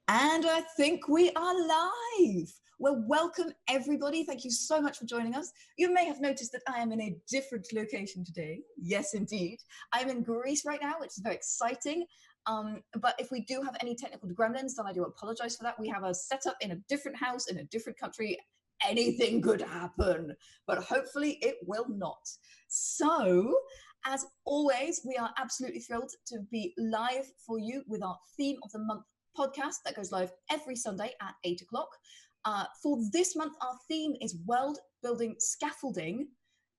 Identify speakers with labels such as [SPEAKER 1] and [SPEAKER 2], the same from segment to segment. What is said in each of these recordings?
[SPEAKER 1] And I think we are live. Well, welcome everybody. Thank you so much for joining us. You may have noticed that I am in a different location today. Yes, indeed. I'm in Greece right now, which is very exciting. But if we do have any technical gremlins, then I do apologize for that. We have a setup in a different house, in a different country. Anything could happen, but hopefully it will not. So, as always, we are absolutely thrilled to be live for you with our Theme of the Month podcast that goes live every Sunday at 8 o'clock. For this month, our theme is world building scaffolding,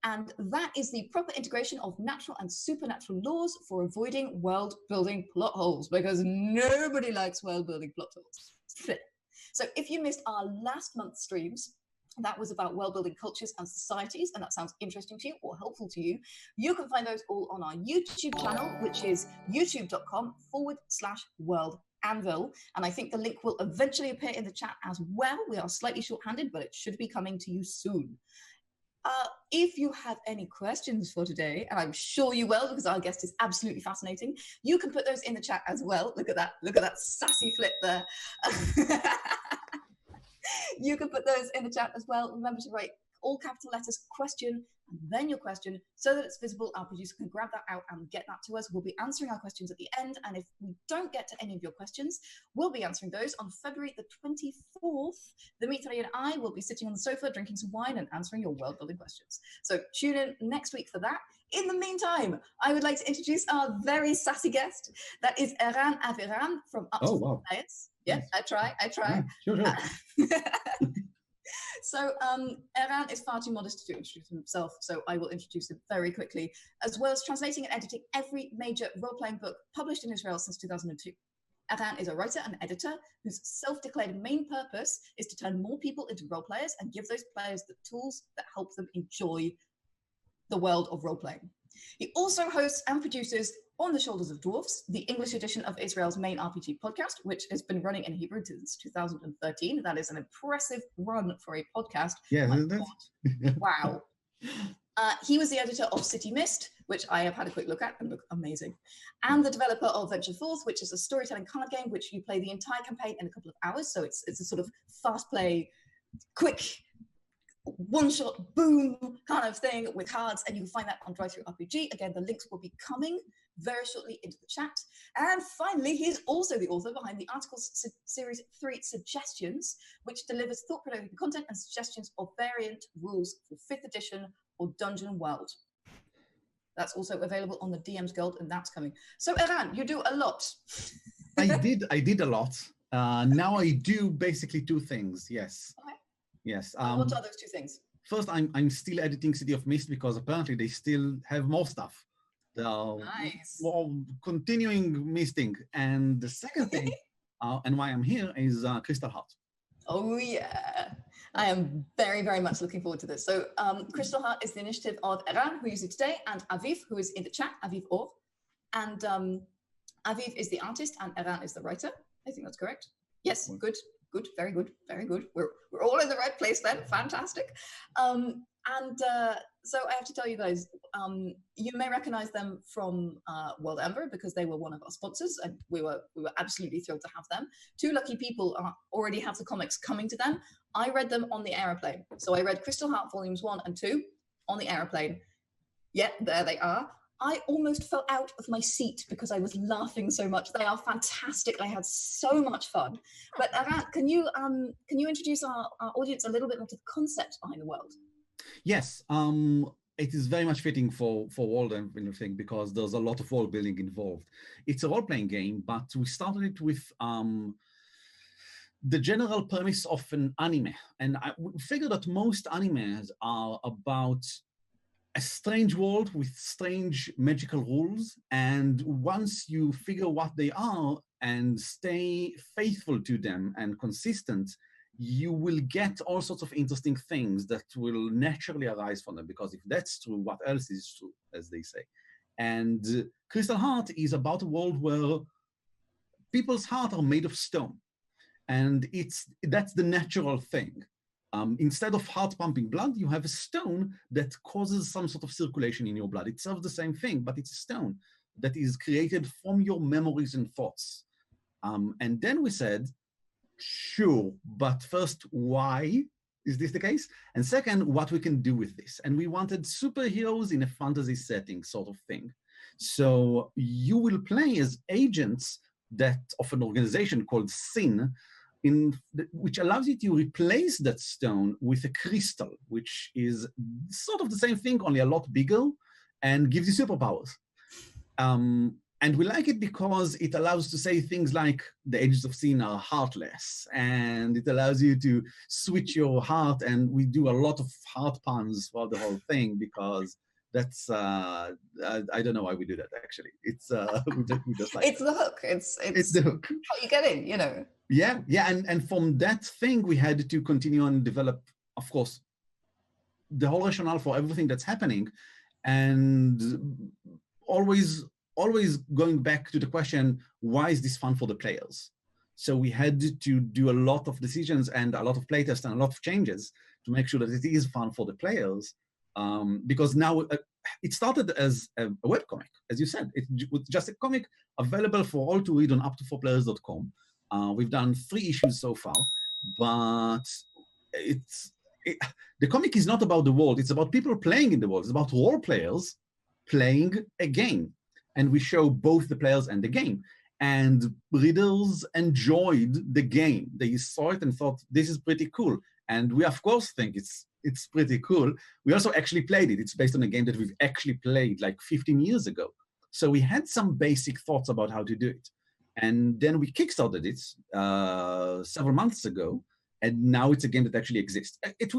[SPEAKER 1] and that is the proper integration of natural and supernatural laws for avoiding world building plot holes, because nobody likes world building plot holes. So if you missed our last month's streams, that was about world building cultures and societies, and that sounds interesting to you or helpful to you, you can find those all on our YouTube channel, which is youtube.com/world Anvil, and I think the link will eventually appear in the chat as well. We are slightly short-handed, but it should be coming to you soon. If you have any questions for today, and I'm sure you will, because our guest is absolutely fascinating, you can put those in the chat as well. Look at that sassy flip there. You can put those in the chat as well. Remember to write all capital letters question and then your question so that it's visible. Our producer can grab that out and get that to us. We'll be answering our questions at the end, and if we don't get to any of your questions, we'll be answering those on February the 24th. Dimitri and I will be sitting on the sofa drinking some wine and answering your world building questions. So tune in next week for that. In the meantime, I would like to introduce our very sassy guest. That is Eran Aviram from Up to
[SPEAKER 2] Wow.
[SPEAKER 1] Players. Yes, I try.
[SPEAKER 2] Yeah, sure.
[SPEAKER 1] So Eran is far too modest to introduce himself, so I will introduce him very quickly, as well as translating and editing every major role-playing book published in Israel since 2002. Eran is a writer and editor whose self-declared main purpose is to turn more people into role-players and give those players the tools that help them enjoy the world of role-playing. He also hosts and produces On the Shoulders of Dwarfs, the English edition of Israel's main RPG podcast, which has been running in Hebrew since 2013. That is an impressive run for a podcast.
[SPEAKER 2] Yeah,
[SPEAKER 1] Wow. He was the editor of City Mist, which I have had a quick look at and look amazing, and the developer of Venture Forth, which is a storytelling card game which you play the entire campaign in a couple of hours. So it's a sort of fast play, quick, one-shot boom kind of thing with cards, and you can find that on Drive Through RPG. Again, the links will be coming very shortly into the chat. And finally, he's also the author behind the Articles Series 3 Suggestions, which delivers thought-provoking content and suggestions of variant rules for 5th edition or Dungeon World. That's also available on the DM's Guild, and that's coming. So Eran, you do a lot.
[SPEAKER 2] I did a lot. Now I do basically two things, yes.
[SPEAKER 1] Okay.
[SPEAKER 2] Yes.
[SPEAKER 1] What are those two things?
[SPEAKER 2] First, I'm still editing City of Mist because apparently they still have more stuff.
[SPEAKER 1] Nice.
[SPEAKER 2] More continuing misting. And the second thing, and why I'm here, is Crystal Heart.
[SPEAKER 1] Oh yeah, I am very, very much looking forward to this. So Crystal Heart is the initiative of Eran, who is here today, and Aviv, who is in the chat, Aviv Or. And Aviv is the artist and Eran is the writer. I think that's correct. Yes, good, very good, very good. We're all in the right place then, fantastic. So I have to tell you guys, you may recognize them from World Ember because they were one of our sponsors, and we were absolutely thrilled to have them. Two lucky people already have the comics coming to them. I read them on the aeroplane. So I read Crystal Heart Volumes 1 and 2 on the aeroplane. Yeah, there they are. I almost fell out of my seat because I was laughing so much. They are fantastic. I had so much fun. But Eran, can you introduce our audience a little bit more to the concept behind the world?
[SPEAKER 2] Yes, it is very much fitting for world and everything because there's a lot of world building involved. It's a role-playing game, but we started it with the general premise of an anime. And I figured that most animes are about a strange world with strange magical rules. And once you figure what they are and stay faithful to them and consistent, you will get all sorts of interesting things that will naturally arise from them, because if that's true, what else is true, as they say. And Crystal Heart is about a world where people's hearts are made of stone. And that's the natural thing. Instead of heart pumping blood, you have a stone that causes some sort of circulation in your blood. It serves the same thing, but it's a stone that is created from your memories and thoughts. And then we said, sure, but first, why is this the case? And second, what we can do with this. And we wanted superheroes in a fantasy setting sort of thing. So you will play as agents of an organization called Sin, which allows you to replace that stone with a crystal, which is sort of the same thing, only a lot bigger, and gives you superpowers. And we like it because it allows to say things like the agents of sin are heartless, and it allows you to switch your heart, and we do a lot of heart puns for the whole thing because that's, I don't know why we do that actually. It's, we just like
[SPEAKER 1] it's the hook. It's
[SPEAKER 2] the hook.
[SPEAKER 1] How you get in, you know.
[SPEAKER 2] Yeah, and from that thing, we had to continue and develop, of course, the whole rationale for everything that's happening, and always going back to the question, why is this fun for the players? So we had to do a lot of decisions and a lot of playtests and a lot of changes to make sure that it is fun for the players. Because now it started as a webcomic, as you said. It was just a comic available for all to read on up24players.com. We've done 3 issues so far, but the comic is not about the world. It's about people playing in the world. It's about role players playing a game. And we show both the players and the game. And readers enjoyed the game. They saw it and thought, this is pretty cool. And we, of course, think it's pretty cool. We also actually played it. It's based on a game that we've actually played like 15 years ago. So we had some basic thoughts about how to do it. And then we kickstarted it several months ago. And now it's a game that actually exists. It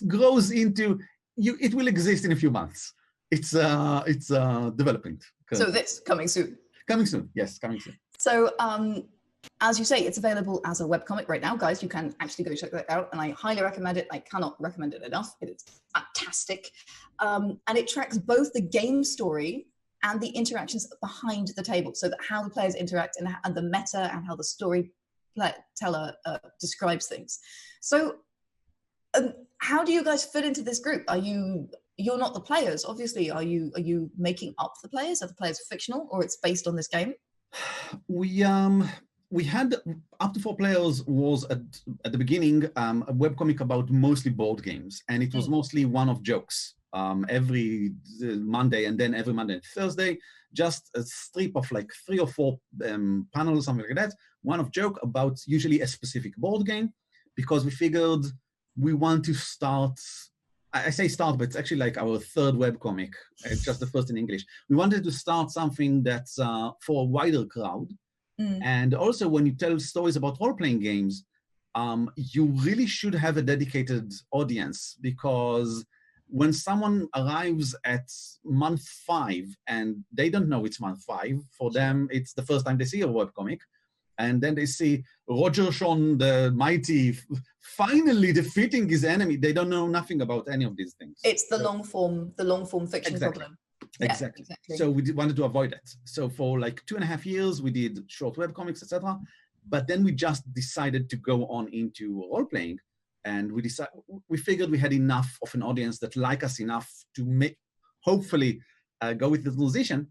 [SPEAKER 2] grows into, it will exist in a few months. It's developing.
[SPEAKER 1] So this coming soon.
[SPEAKER 2] Coming soon, yes, coming soon.
[SPEAKER 1] So as you say, it's available as a webcomic right now, guys. You can actually go check that out, and I highly recommend it. I cannot recommend it enough. It is fantastic, and it tracks both the game story and the behind the table, so that how the players interact and the meta and how the storyteller describes things. So how do you guys fit into this group? You're not the players, obviously. Are you making up the players? Are the players fictional, or it's based on this game?
[SPEAKER 2] We had Up to 4 Players was at the beginning a webcomic about mostly board games, and it was mostly one-off jokes every Monday, and then every Monday and Thursday, just a strip of like 3 or 4 panels, something like that, one-off joke about usually a specific board game, because we figured we want to start. I say start, but it's actually like our 3rd webcomic. It's just the first in English. We wanted to start something that's for a wider crowd. And also, when you tell stories about role-playing games, you really should have a dedicated audience, because when someone arrives at month 5 and they don't know it's month 5, for them, it's the first time they see a webcomic. And then they see Roger Sean the Mighty finally defeating his enemy. They don't know nothing about any of these things.
[SPEAKER 1] It's the long form fiction problem.
[SPEAKER 2] Exactly. Yeah, exactly. So we wanted to avoid that. So for like 2.5 years, we did short webcomics, etc. But then we just decided to go on into role playing, and we figured we had enough of an audience that like us enough to hopefully go with the transition.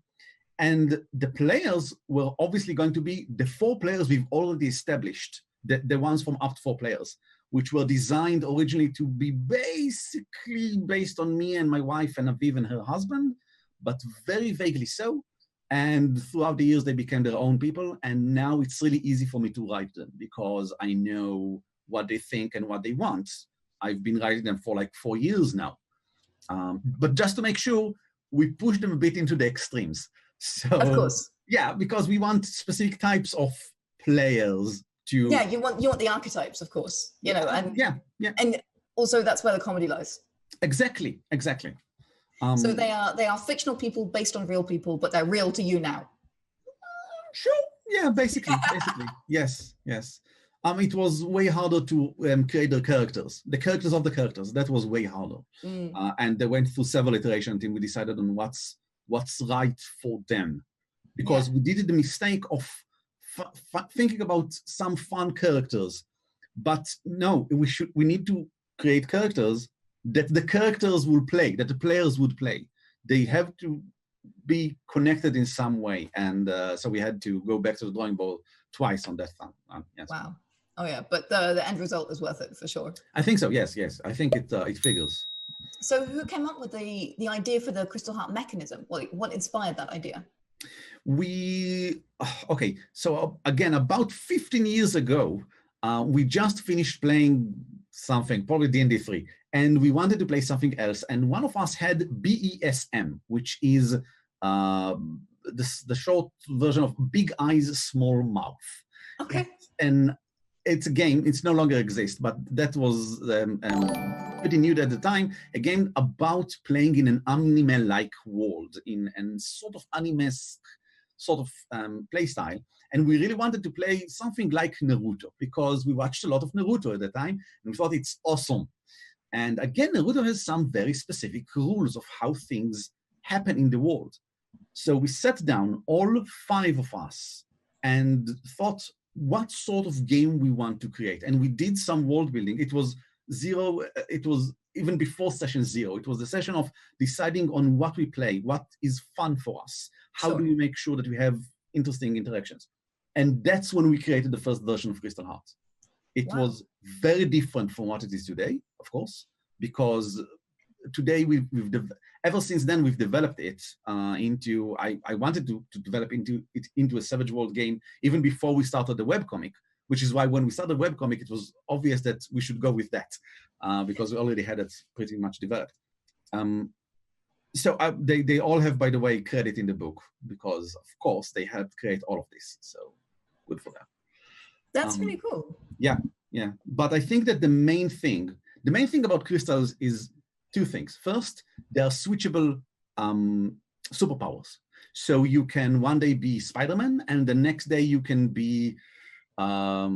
[SPEAKER 2] And the players were obviously going to be the 4 players we've already established, the ones from Up to 4 Players, which were designed originally to be basically based on me and my wife and Aviv and her husband, but very vaguely so. And throughout the years, they became their own people. And now it's really easy for me to write them because I know what they think and what they want. I've been writing them for like 4 years now. But just to make sure, we push them a bit into the extremes. So, of course. Yeah, because we want specific types of players to...
[SPEAKER 1] Yeah, you want the archetypes, of course. You know, and
[SPEAKER 2] yeah.
[SPEAKER 1] And also that's where the comedy lies.
[SPEAKER 2] Exactly.
[SPEAKER 1] So they are fictional people based on real people, but they're real to you now.
[SPEAKER 2] Sure. Yeah, basically. Yes. It was way harder to create the characters of the characters. That was way harder. And they went through several iterations until we decided on what's right for them. Because we did the mistake of thinking about some fun characters. But no, we need to create characters that the characters will play, that the players would play. They have to be connected in some way. And so we had to go back to the drawing board twice on that front. Yes.
[SPEAKER 1] Wow. Oh yeah, but the end result is worth it for sure.
[SPEAKER 2] I think so. Yes, yes. I think it figures.
[SPEAKER 1] So who came up with the idea for the crystal heart mechanism? What inspired that idea?
[SPEAKER 2] Okay, so again, about 15 years ago, we just finished playing something, probably D&D 3, and we wanted to play something else. And one of us had BESM, which is the short version of Big Eyes, Small Mouth.
[SPEAKER 1] Okay.
[SPEAKER 2] And it's a game, it's no longer exists, but that was pretty new at the time, a game about playing in an anime-like world, in a sort of anime sort of play style. And we really wanted to play something like Naruto, because we watched a lot of Naruto at the time, and we thought it's awesome. And again, Naruto has some very specific rules of how things happen in the world. So we sat down, all 5 of us, and thought, what sort of game we want to create. And we did some world building. It was even before session 0. It was the session of deciding on what we play, what is fun for us, how do we make sure that we have interesting interactions. And that's when we created the first version of Crystal Heart. It was very different from what it is today, of course, because today ever since then we've developed it into, I wanted to develop it into a Savage World game even before we started the webcomic, which is why when we started the webcomic, it was obvious that we should go with that because we already had it pretty much developed. So they all have, by the way, credit in the book because, of course, they helped create all of this. So good for them.
[SPEAKER 1] That's really cool.
[SPEAKER 2] Yeah, yeah. But I think that the main thing about crystals is 2 things. First, they are switchable superpowers. So you can one day be Spider-Man, and the next day you can be a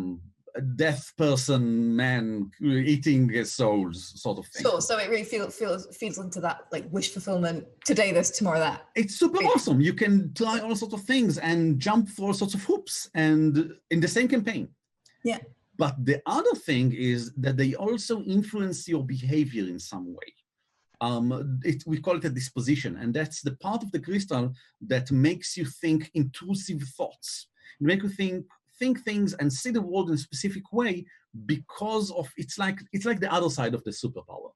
[SPEAKER 2] death person, man eating souls, sort of thing.
[SPEAKER 1] Sure. So it really feeds into that like wish fulfillment. Today this, tomorrow that.
[SPEAKER 2] It's super awesome. You can try all sorts of things and jump through all sorts of hoops, and in the same campaign.
[SPEAKER 1] Yeah.
[SPEAKER 2] But the other thing is that they also influence your behavior in some way. We call it a disposition, and that's the part of the crystal that makes you think intrusive thoughts. It makes you think things and see the world in a specific way because of it's like the other side of the superpower.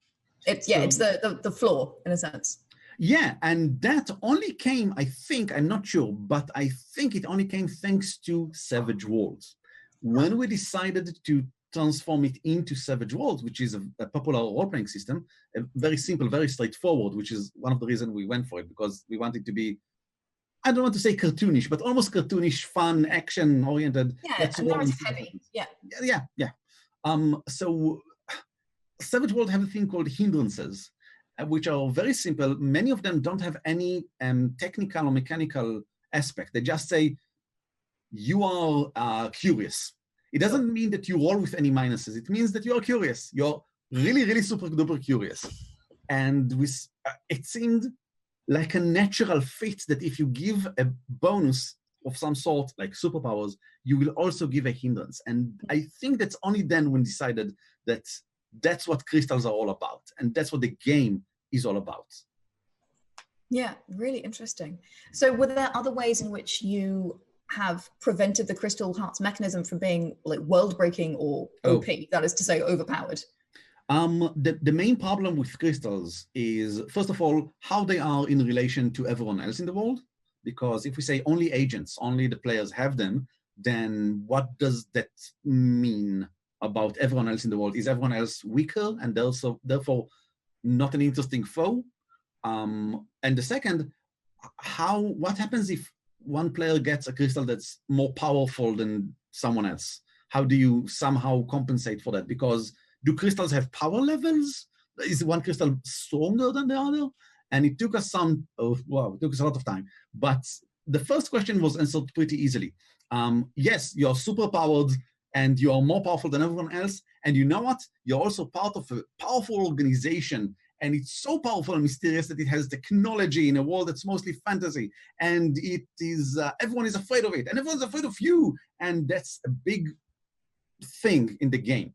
[SPEAKER 1] It's the flaw in a sense.
[SPEAKER 2] Yeah, and that only came, I think, I'm not sure, but I think it only came thanks to Savage Worlds. When we decided to transform it into Savage Worlds, which is a popular role-playing system, very simple, very straightforward, which is one of the reasons we went for it, because we wanted to be, I don't want to say cartoonish, but almost cartoonish, fun, action-oriented.
[SPEAKER 1] Yeah, that's narrative heavy. Yeah.
[SPEAKER 2] Yeah. So Savage World have a thing called hindrances, which are very simple. Many of them don't have any technical or mechanical aspect. They just say, you are curious. It doesn't mean that you roll with any minuses. It means that you are curious. You're really, really super duper curious. And it seemed like a natural fit that if you give a bonus of some sort, like superpowers, you will also give a hindrance. And I think that's only then when decided that that's what crystals are all about. And that's what the game is all about.
[SPEAKER 1] Yeah, really interesting. So were there other ways in which you have prevented the Crystal Heart's mechanism from being like world breaking or OP, that is to say overpowered?
[SPEAKER 2] The main problem with crystals is, first of all, how they are in relation to everyone else in the world. Because if we say only agents, only the players have them, then what does that mean about everyone else in the world? Is everyone else weaker and therefore not an interesting foe? And the second, what happens if one player gets a crystal that's more powerful than someone else? How do you somehow compensate for that? Because do crystals have power levels? Is one crystal stronger than the other? And it took us it took us a lot of time. But the first question was answered pretty easily. Yes, you're super powered and you're more powerful than everyone else. And you know what? You're also part of a powerful organization. And it's so powerful and mysterious that it has technology in a world that's mostly fantasy. And it is, everyone is afraid of it. And everyone's afraid of you. And that's a big thing in the game.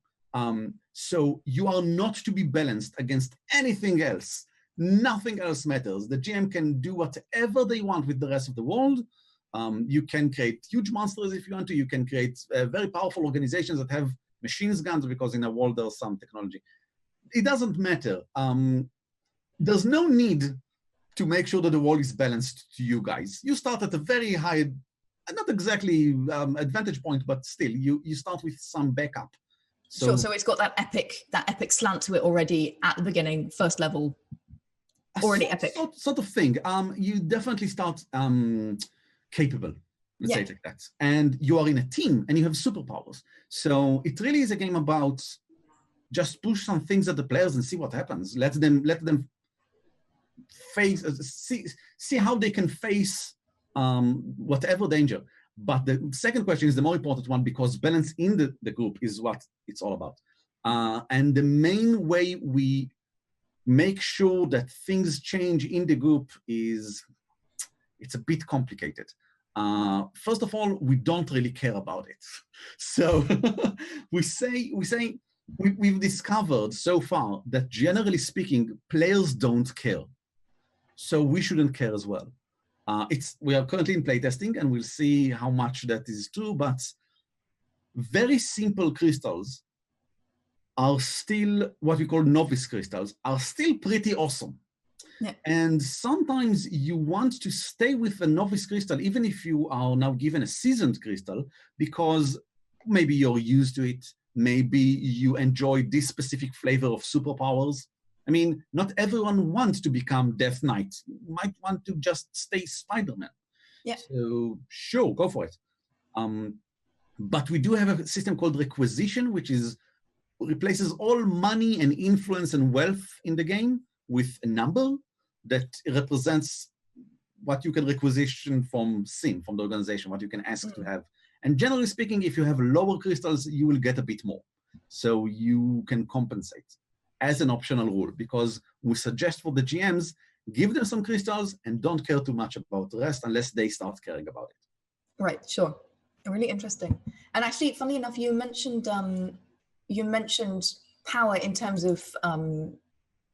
[SPEAKER 2] So you are not to be balanced against anything else. Nothing else matters. The GM can do whatever they want with the rest of the world. You can create huge monsters if you want to. You can create very powerful organizations that have machine guns, because in a world there's some technology. It doesn't matter. There's no need to make sure that the world is balanced to you guys. You start at a very high, not exactly advantage point, but still, you start with some backup.
[SPEAKER 1] Sure, so it's got that epic slant to it already at the beginning, first level, already epic.
[SPEAKER 2] Sort of thing. You definitely start capable, let's say it like that. And you are in a team and you have superpowers. So it really is a game about just push some things at the players and see what happens. Let them face, see how they can face whatever danger. But the second question is the more important one, because balance in the group is what it's all about. And the main way we make sure that things change in the group is, it's a bit complicated. First of all, we don't really care about it. So we've discovered so far that generally speaking, players don't care. So we shouldn't care as well. We are currently in playtesting and we'll see how much that is true, but very simple crystals are still what we call novice crystals, are still pretty awesome. Yeah. And sometimes you want to stay with a novice crystal, even if you are now given a seasoned crystal, because maybe you're used to it. Maybe you enjoy this specific flavor of superpowers. I mean, not everyone wants to become Death Knight. You might want to just stay Spider-Man.
[SPEAKER 1] Yeah.
[SPEAKER 2] So sure, go for it. But we do have a system called requisition, which replaces all money and influence and wealth in the game with a number that represents what you can requisition from SIM, from the organization, what you can ask to have. And generally speaking, if you have lower crystals, you will get a bit more. So you can compensate as an optional rule, because we suggest for the GMs, give them some crystals and don't care too much about the rest unless they start caring about it.
[SPEAKER 1] Right, sure. Really interesting. And actually, funny enough, you mentioned power in terms of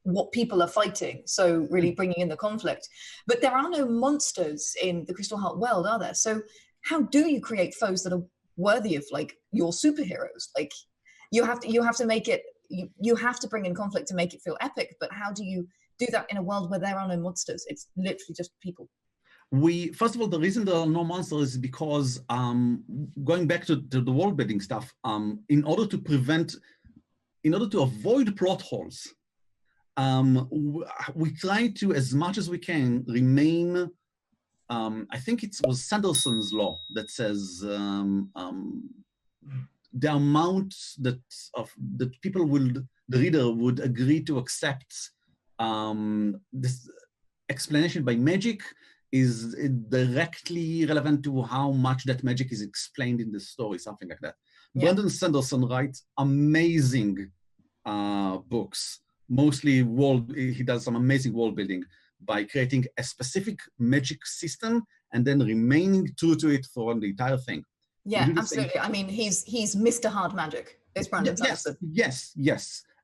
[SPEAKER 1] what people are fighting, so really bringing in the conflict. But there are no monsters in the Crystal Heart world, are there? So how do you create foes that are worthy of like your superheroes? Like you have to make it, you have to bring in conflict to make it feel epic, but how do you do that in a world where there are no monsters? It's literally just people.
[SPEAKER 2] First of all, the reason there are no monsters is because, going back to the world building stuff, in order to avoid plot holes, we try to, as much as we can, remain, I think it was Sanderson's law that says the amount that the reader would agree to accept this explanation by magic is directly relevant to how much that magic is explained in the story, something like that. Yeah. Brandon Sanderson writes amazing books, mostly he does some amazing world building by creating a specific magic system and then remaining true to it for the entire thing.
[SPEAKER 1] Yeah, absolutely. I mean, he's Mr. Hard Magic. It's Brandon Sanderson.
[SPEAKER 2] Yes.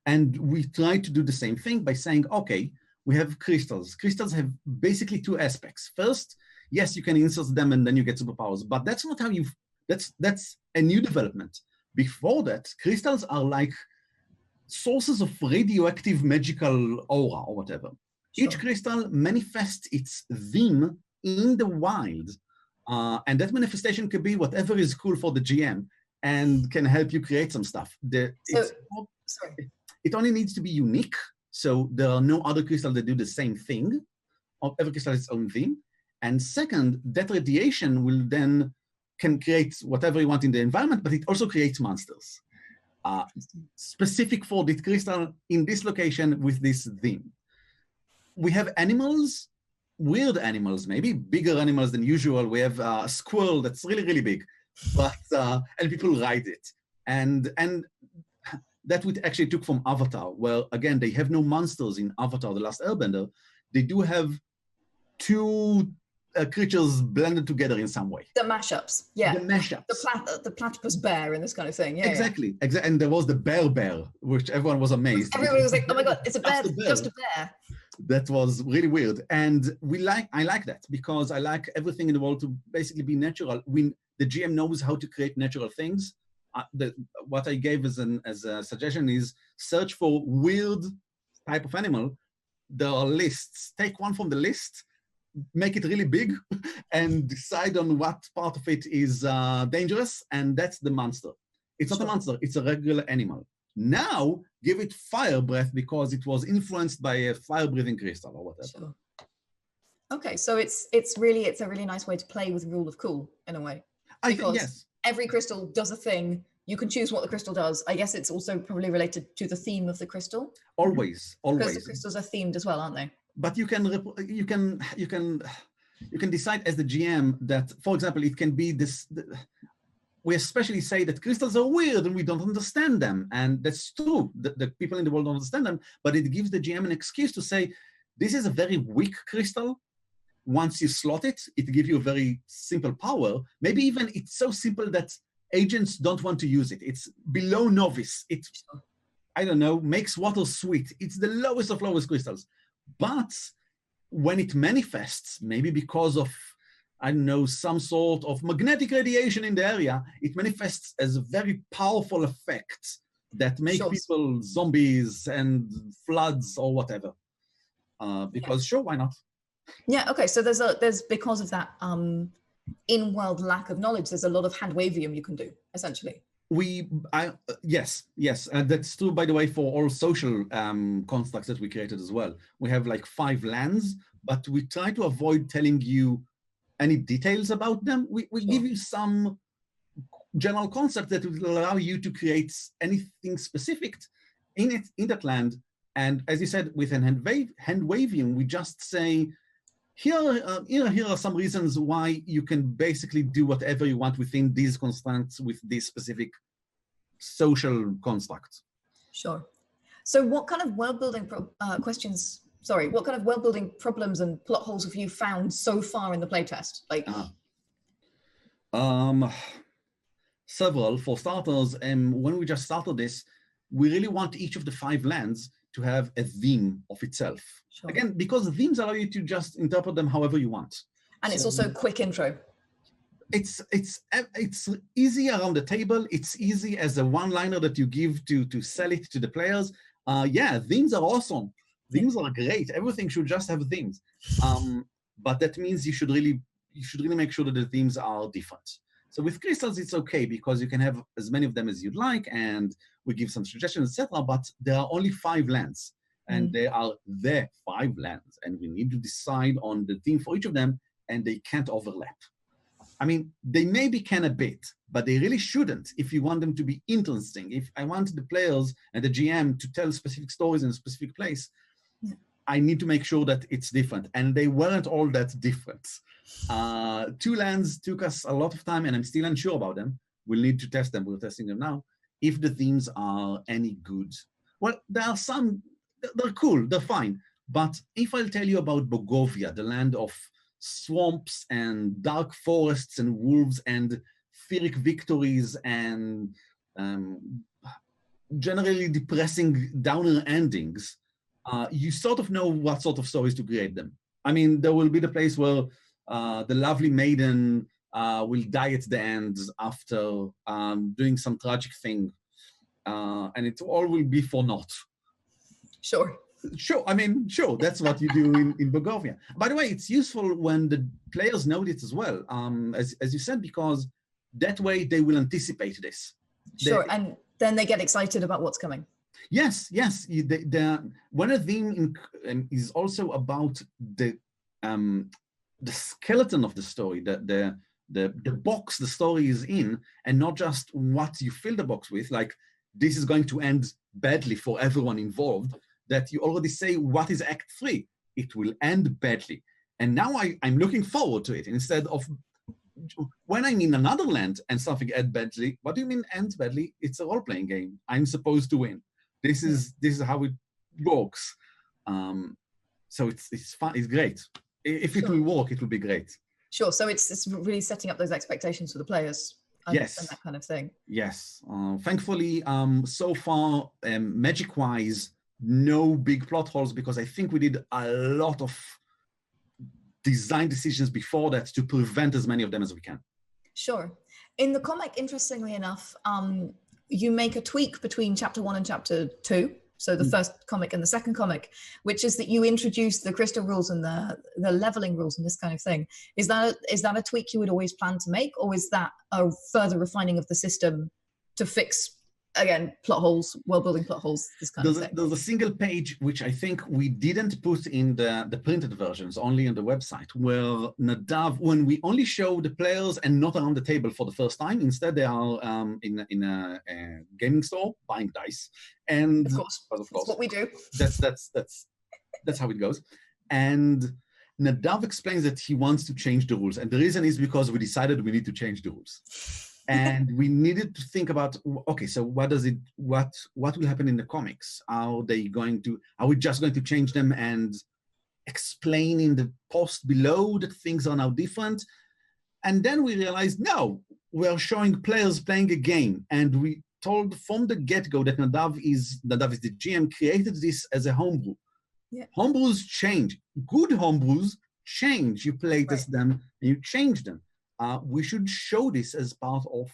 [SPEAKER 2] And we try to do the same thing by saying, okay, we have crystals. Crystals have basically two aspects. First, yes, you can insert them and then you get superpowers, but that's not how that's a new development. Before that, crystals are like sources of radioactive magical aura or whatever. Sure. Each crystal manifests its theme in the wild. And that manifestation could be whatever is cool for the GM and can help you create some stuff. It only needs to be unique. So there are no other crystals that do the same thing. Every crystal has its own theme. And second, that radiation can create whatever you want in the environment, but it also creates monsters. Specific for this crystal in this location with this theme. We have animals, weird animals, maybe bigger animals than usual. We have a squirrel that's really, really big, but and people ride it. And that we actually took from Avatar, where again, they have no monsters in Avatar, The Last Airbender. They do have two creatures blended together in some way.
[SPEAKER 1] The mashups, yeah.
[SPEAKER 2] The mashups.
[SPEAKER 1] The platypus bear and this kind of thing, yeah.
[SPEAKER 2] Exactly. And there was the bear, which everyone was amazed.
[SPEAKER 1] Everybody was like, oh my God, it's a bear, just a bear.
[SPEAKER 2] That was really weird. And I like that because I like everything in the world to basically be natural. The GM knows how to create natural things. What I gave as a suggestion is search for weird type of animal. There are lists. Take one from the list, make it really big, and decide on what part of it is dangerous, and that's the monster. It's not a monster, it's a regular animal. Now, give it fire breath because it was influenced by a fire-breathing crystal or whatever.
[SPEAKER 1] Sure. Okay, so it's a really nice way to play with Rule of Cool, in a way. Because
[SPEAKER 2] yes.
[SPEAKER 1] Every crystal does a thing. You can choose what the crystal does. I guess it's also probably related to the theme of the crystal.
[SPEAKER 2] Always.
[SPEAKER 1] Because the crystals are themed as well, aren't they?
[SPEAKER 2] But you can decide as the GM that, for example, it can be this. We especially say that crystals are weird and we don't understand them, and that's true. The people in the world don't understand them, but it gives the GM an excuse to say, this is a very weak crystal. Once you slot it, it gives you a very simple power. Maybe even it's so simple that agents don't want to use it. It's below novice. It, I don't know, makes water sweet. It's the lowest of lowest crystals. But when it manifests, maybe because of, I don't know, some sort of magnetic radiation in the area, it manifests as a very powerful effect that makes people zombies and floods or whatever. Because sure, why not? Yeah,
[SPEAKER 1] okay, so there's because of that in-world lack of knowledge, there's a lot of hand-wavium you can do, essentially.
[SPEAKER 2] Yes, and that's true, by the way, for all social constructs that we created as well. We have like 5 lands, but we try to avoid telling you any details about them. We give you some general concept that will allow you to create anything specific in that land. And as you said, with an hand-wavium, we just say, here are some reasons why you can basically do whatever you want within these constraints with these specific social constructs.
[SPEAKER 1] Sure. So what kind of world building what kind of world building problems and plot holes have you found so far in the playtest?
[SPEAKER 2] Several. For starters, when we just started this, we really want each of the 5 lands to have a theme of itself. Sure. Again, because the themes allow you to just interpret them however you want.
[SPEAKER 1] And it's also a quick intro.
[SPEAKER 2] It's easy around the table. It's easy as a one-liner that you give to sell it to the players. Themes are awesome. Themes are great. Everything should just have themes. But that means you should really make sure that the themes are different. So with crystals, it's okay because you can have as many of them as you'd like, and we give some suggestions, etc. But there are only 5 lands, and they are the 5 lands, and we need to decide on the theme for each of them, and they can't overlap. I mean, they maybe can a bit, but they really shouldn't if you want them to be interesting. If I want the players and the GM to tell specific stories in a specific place, I need to make sure that it's different, and they weren't all that different. 2 lands took us a lot of time, and I'm still unsure about them. We'll need to test them. We're testing them now. If the themes are any good. Well, there are some, they're cool, they're fine. But if I'll tell you about Bogovia, the land of swamps and dark forests and wolves and Pyrrhic victories and generally depressing downer endings, you sort of know what sort of stories to create them. I mean, there will be the place where the lovely maiden will die at the end after doing some tragic thing, and it all will be for naught.
[SPEAKER 1] Sure.
[SPEAKER 2] I mean, sure, that's what you do in Bogovia. By the way, it's useful when the players know it as well, as you said, because that way they will anticipate this.
[SPEAKER 1] Sure, and then they get excited about what's coming.
[SPEAKER 2] Yes. When a theme is also about the skeleton of the story, the box the story is in, and not just what you fill the box with, like this is going to end badly for everyone involved, that you already say what is Act 3. It will end badly. And now I'm looking forward to it, instead of when I'm in another land and something ends badly. What do you mean ends badly? It's a role-playing game. I'm supposed to win. This is how it works. So it's fun. It's great. If it will work, it will be great.
[SPEAKER 1] Sure. So it's really setting up those expectations for the players.
[SPEAKER 2] Yes.
[SPEAKER 1] And that kind of thing.
[SPEAKER 2] Yes. Thankfully, so far, magic-wise, no big plot holes, because I think we did a lot of design decisions before that to prevent as many of them as we can.
[SPEAKER 1] Sure. In the comic, interestingly enough, you make a tweak between chapter 1 and chapter 2. So the first comic and the second comic, which is that you introduce the crystal rules and the leveling rules and this kind of thing. Is that a tweak you would always plan to make, or is that a further refining of the system to fix, again, plot holes, world building plot holes, this kind of thing?
[SPEAKER 2] There's a single page which I think we didn't put in the printed versions, only on the website, where Nadav, when we only show the players and not around the table for the first time, instead they are in a gaming store buying dice. And
[SPEAKER 1] of course, that's what we do.
[SPEAKER 2] That's how it goes. And Nadav explains that he wants to change the rules, and the reason is because we decided we need to change the rules. And we needed to think about, okay, so what will happen in the comics? Are we just going to change them and explain in the post below that things are now different? And then we realized, no, we're showing players playing a game. And we told from the get-go that Nadav is the GM, created this as a homebrew.
[SPEAKER 1] Yeah.
[SPEAKER 2] Homebrews change. Good homebrews change. You play test them and you change them. We should show this as part of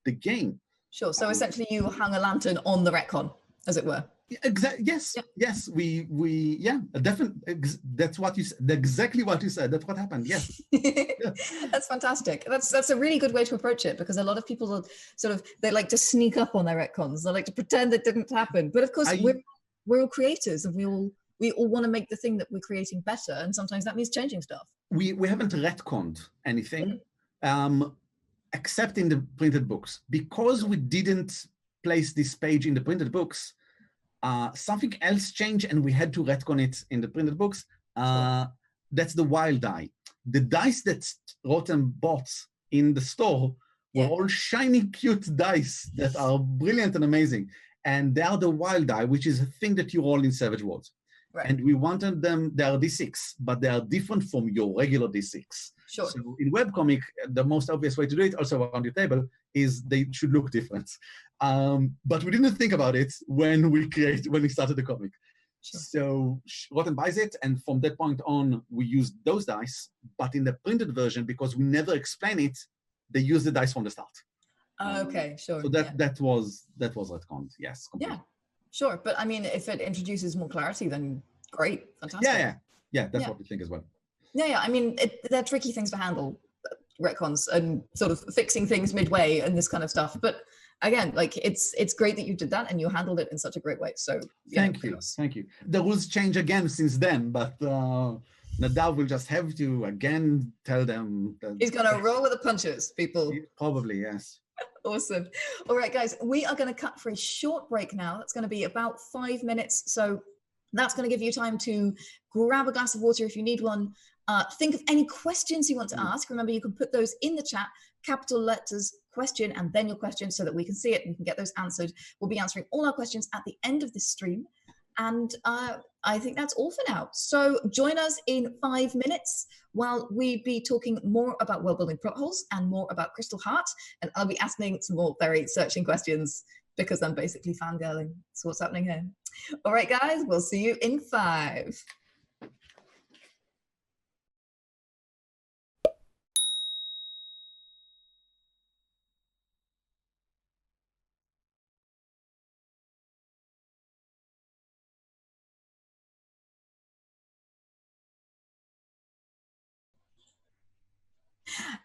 [SPEAKER 2] the game.
[SPEAKER 1] Sure. So essentially, you hung a lantern on the retcon, as it were.
[SPEAKER 2] Exactly. Yes. Yeah. Yes. That's what you said. Exactly what you said. That's what happened. Yes. Yeah.
[SPEAKER 1] That's fantastic. That's a really good way to approach it, because a lot of people they like to sneak up on their retcons. They like to pretend it didn't happen. But of course, we're all creators, and we all want to make the thing that we're creating better. And sometimes that means changing stuff. We
[SPEAKER 2] haven't retconned anything. Except in the printed books. Because we didn't place this page in the printed books, something else changed and we had to retcon it in the printed books. That's the wild die. The dice that Rotem bought in the store were all shiny, cute dice that are brilliant and amazing. And they are the wild die, which is a thing that you roll in Savage Worlds.
[SPEAKER 1] Right.
[SPEAKER 2] And we wanted them, they are D6, but they are different from your regular D6.
[SPEAKER 1] Sure.
[SPEAKER 2] So in webcomic, the most obvious way to do it, also around your table, is they should look different. But we didn't think about it when we started the comic. Sure. So Rotten buys it, and from that point on, we used those dice. But in the printed version, because we never explain it, they use the dice from the start.
[SPEAKER 1] Okay, sure.
[SPEAKER 2] So that was retconned. Yes. Completely.
[SPEAKER 1] Yeah, sure. But I mean, if it introduces more clarity, then great, fantastic.
[SPEAKER 2] Yeah. That's what we think as well.
[SPEAKER 1] Yeah. I mean, they're tricky things to handle, retcons and sort of fixing things midway and this kind of stuff. But again, like it's great that you did that and you handled it in such a great way. So
[SPEAKER 2] thank you. The rules change again since then, but Nadav will just have to again tell them that
[SPEAKER 1] he's gonna roll with the punches, people.
[SPEAKER 2] Probably, yes.
[SPEAKER 1] Awesome. All right, guys, we are going to cut for a short break now. That's going to be about 5 minutes. So that's going to give you time to grab a glass of water if you need one. Think of any questions you want to ask. Remember, you can put those in the chat, capital letters, question, and then your question so that we can see it and can get those answered. We'll be answering all our questions at the end of this stream. And I think that's all for now. So join us in 5 minutes while we be talking more about world-building plotholes and more about Crystal Heart. And I'll be asking some more very searching questions because I'm basically fangirling. So what's happening here? All right, guys, we'll see you in 5.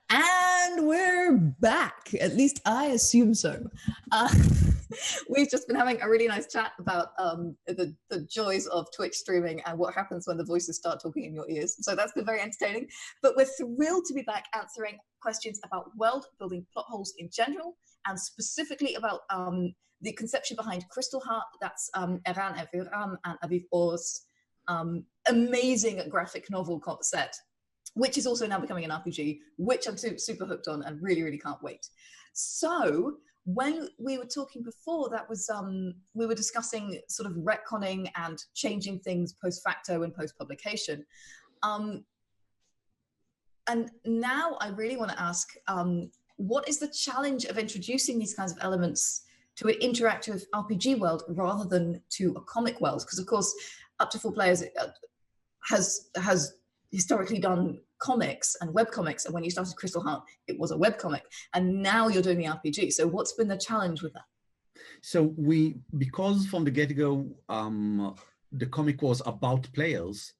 [SPEAKER 1] And we're back. At least I assume so. We've just been having a really nice chat about the joys of Twitch streaming and what happens when the voices start talking in your ears. So that's been very entertaining. But we're thrilled to be back answering questions about world building plot holes in general, and specifically about the conception behind Crystal Heart. That's Eran Aviram and Aviv Or's amazing graphic novel set, which is also now becoming an RPG, which I'm super hooked on and really, really can't wait. So when we were talking before, that was we were discussing sort of retconning and changing things post facto and post publication. And now I really want to ask, what is the challenge of introducing these kinds of elements to an interactive RPG world rather than to a comic world? Because of course, Up to 4 Players has historically done comics and webcomics, and when you started Crystal Heart, it was a webcomic, and now you're doing the RPG. So what's been the challenge with that?
[SPEAKER 2] So because from the get-go, the comic was about players,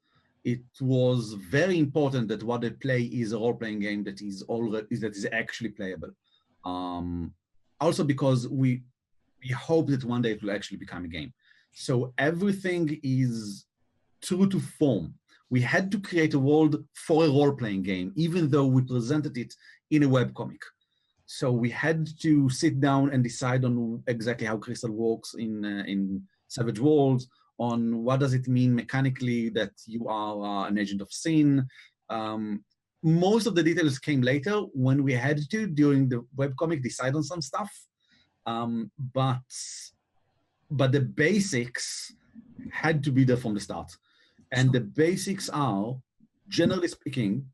[SPEAKER 2] it was very important that what they play is a role-playing game that is actually playable. Also because we hope that one day it will actually become a game. So everything is true to form. We had to create a world for a role-playing game, even though we presented it in a webcomic. So we had to sit down and decide on exactly how Crystal works in Savage Worlds, on what does it mean mechanically that you are an agent of sin. Most of the details came later when we had to, during the webcomic, decide on some stuff. But the basics had to be there from the start. And the basics are, generally speaking,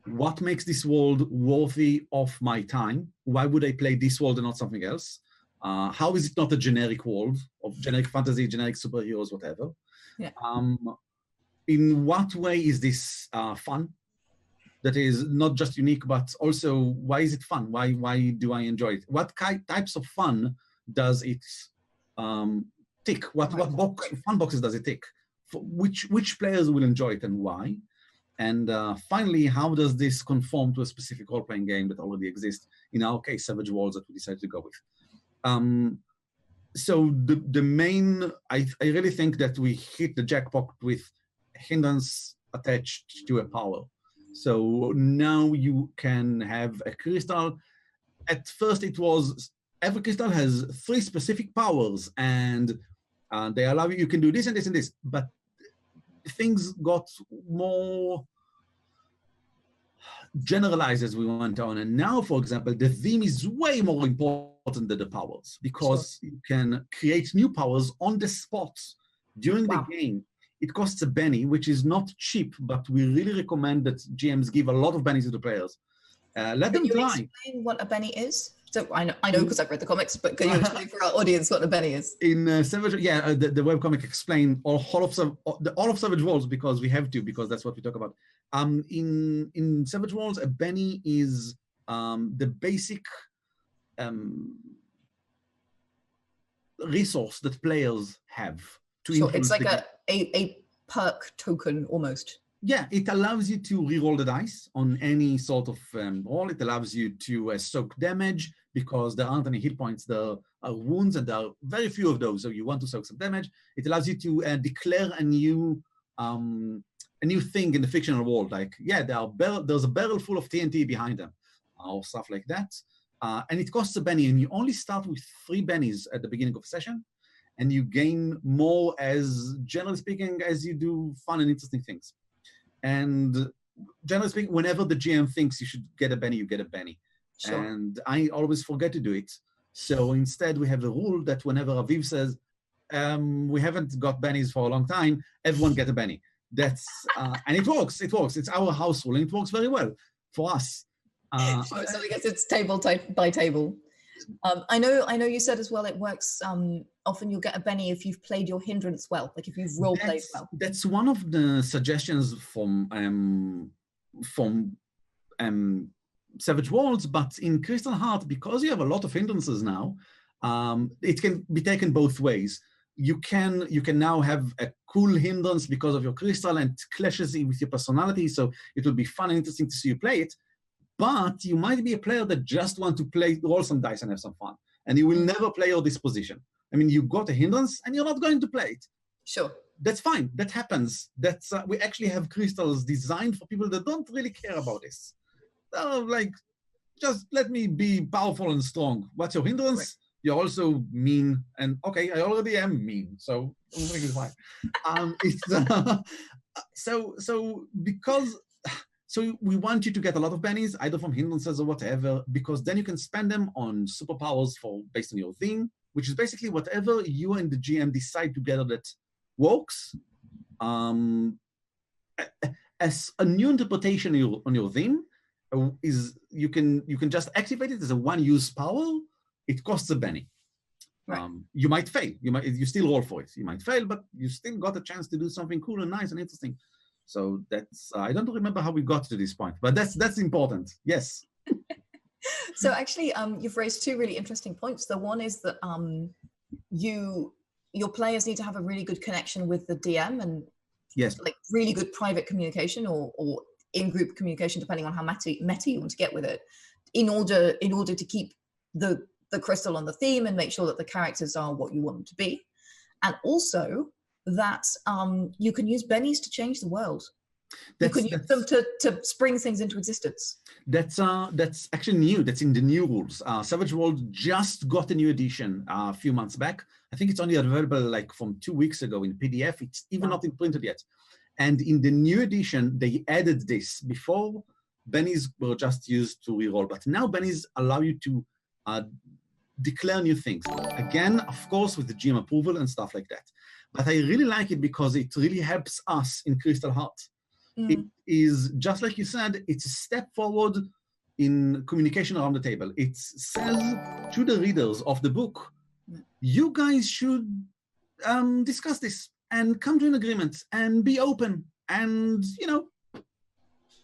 [SPEAKER 2] what makes this world worthy of my time? Why would I play this world and not something else? How is it not a generic world of generic fantasy, generic superheroes, whatever?
[SPEAKER 1] Yeah.
[SPEAKER 2] In what way is this fun? That is not just unique, but also why is it fun? Why do I enjoy it? What types of fun does it tick? What fun boxes does it tick? For which players will enjoy it and why? And finally, how does this conform to a specific role-playing game that already exists? In our case, Savage Worlds, that we decided to go with. So the main, I really think that we hit the jackpot with hindrance attached to a power. So now you can have a crystal. At first, it was every crystal has 3 specific powers, and they allow you can do this and this and this. But things got more generalized as we went on. And now, for example, the theme is way more important than the powers, because you can create new powers on the spot during the game. It costs a penny, which is not cheap, but we really recommend that GMs give a lot of pennies to the players. Let them try.
[SPEAKER 1] Can you explain what a penny is? So I know because I've read the comics, but can you explain for our audience what a penny is?
[SPEAKER 2] In Savage, the webcomic explained all of Savage Worlds, because we have to, because that's what we talk about. In Savage Worlds, a penny is the basic resource that players have to influence.
[SPEAKER 1] It's like a perk token almost.
[SPEAKER 2] Yeah, it allows you to reroll the dice on any sort of roll. It allows you to soak damage, because there aren't any hit points. There are wounds, and there are very few of those, so you want to soak some damage. It allows you to declare a new thing in the fictional world, like, there's a barrel full of TNT behind them, or stuff like that. And it costs a penny, and you only start with 3 pennies at the beginning of a session, and you gain more, as generally speaking, as you do fun and interesting things. And generally speaking, whenever the GM thinks you should get a penny, you get a penny. Sure. And I always forget to do it. So instead, we have a rule that whenever Aviv says, we haven't got pennies for a long time, everyone get a penny. That's and it works. It works. It's our house rule, and it works very well for us.
[SPEAKER 1] So I guess it's table by table. I know you said as well it works. Often you'll get a penny if you've played your hindrance well, like if you've role played well.
[SPEAKER 2] That's one of the suggestions from Savage Worlds, but in Crystal Heart, because you have a lot of hindrances now, it can be taken both ways. You can now have a cool hindrance because of your crystal, and it clashes with your personality, so it will be fun and interesting to see you play it. But you might be a player that just want to roll some dice and have some fun, and you will never play your disposition. I mean, you got a hindrance and you're not going to play it.
[SPEAKER 1] Sure.
[SPEAKER 2] That's fine. That happens. That's we actually have crystals designed for people that don't really care about this. Like, just let me be powerful and strong. What's your hindrance? Right. You're also mean, and okay, I already am mean, so everything is fine. So we want you to get a lot of pennies, either from hindrances or whatever, because then you can spend them on superpowers based on your theme, which is basically whatever you and the GM decide together that works. As a new interpretation on your theme is you can just activate it as a one-use power. It costs a penny.
[SPEAKER 1] Right.
[SPEAKER 2] You might fail. You still roll for it. You might fail, but you still got a chance to do something cool and nice and interesting. So that's I don't remember how we got to this point, but that's important. Yes.
[SPEAKER 1] So actually, you've raised two really interesting points. The one is that your players need to have a really good connection with the DM, and
[SPEAKER 2] yes,
[SPEAKER 1] like really good private communication or in-group communication, depending on how meta you want to get with it, in order to keep the crystal on the theme and make sure that the characters are what you want them to be, and also that you can use bennies to change the world. You can use them to spring things into existence.
[SPEAKER 2] That's actually new. That's in the new rules. Savage World just got a new edition a few months back. I think it's only available like from 2 weeks ago in PDF. It's even not in printed yet. And in the new edition, they added this. Before, bennies were just used to reroll, but now bennies allow you to declare new things. Again, of course, with the GM approval and stuff like that. But I really like it because it really helps us in Crystal Heart. It is, just like you said, it's a step forward in communication around the table. It says to the readers of the book, you guys should discuss this and come to an agreement and be open and,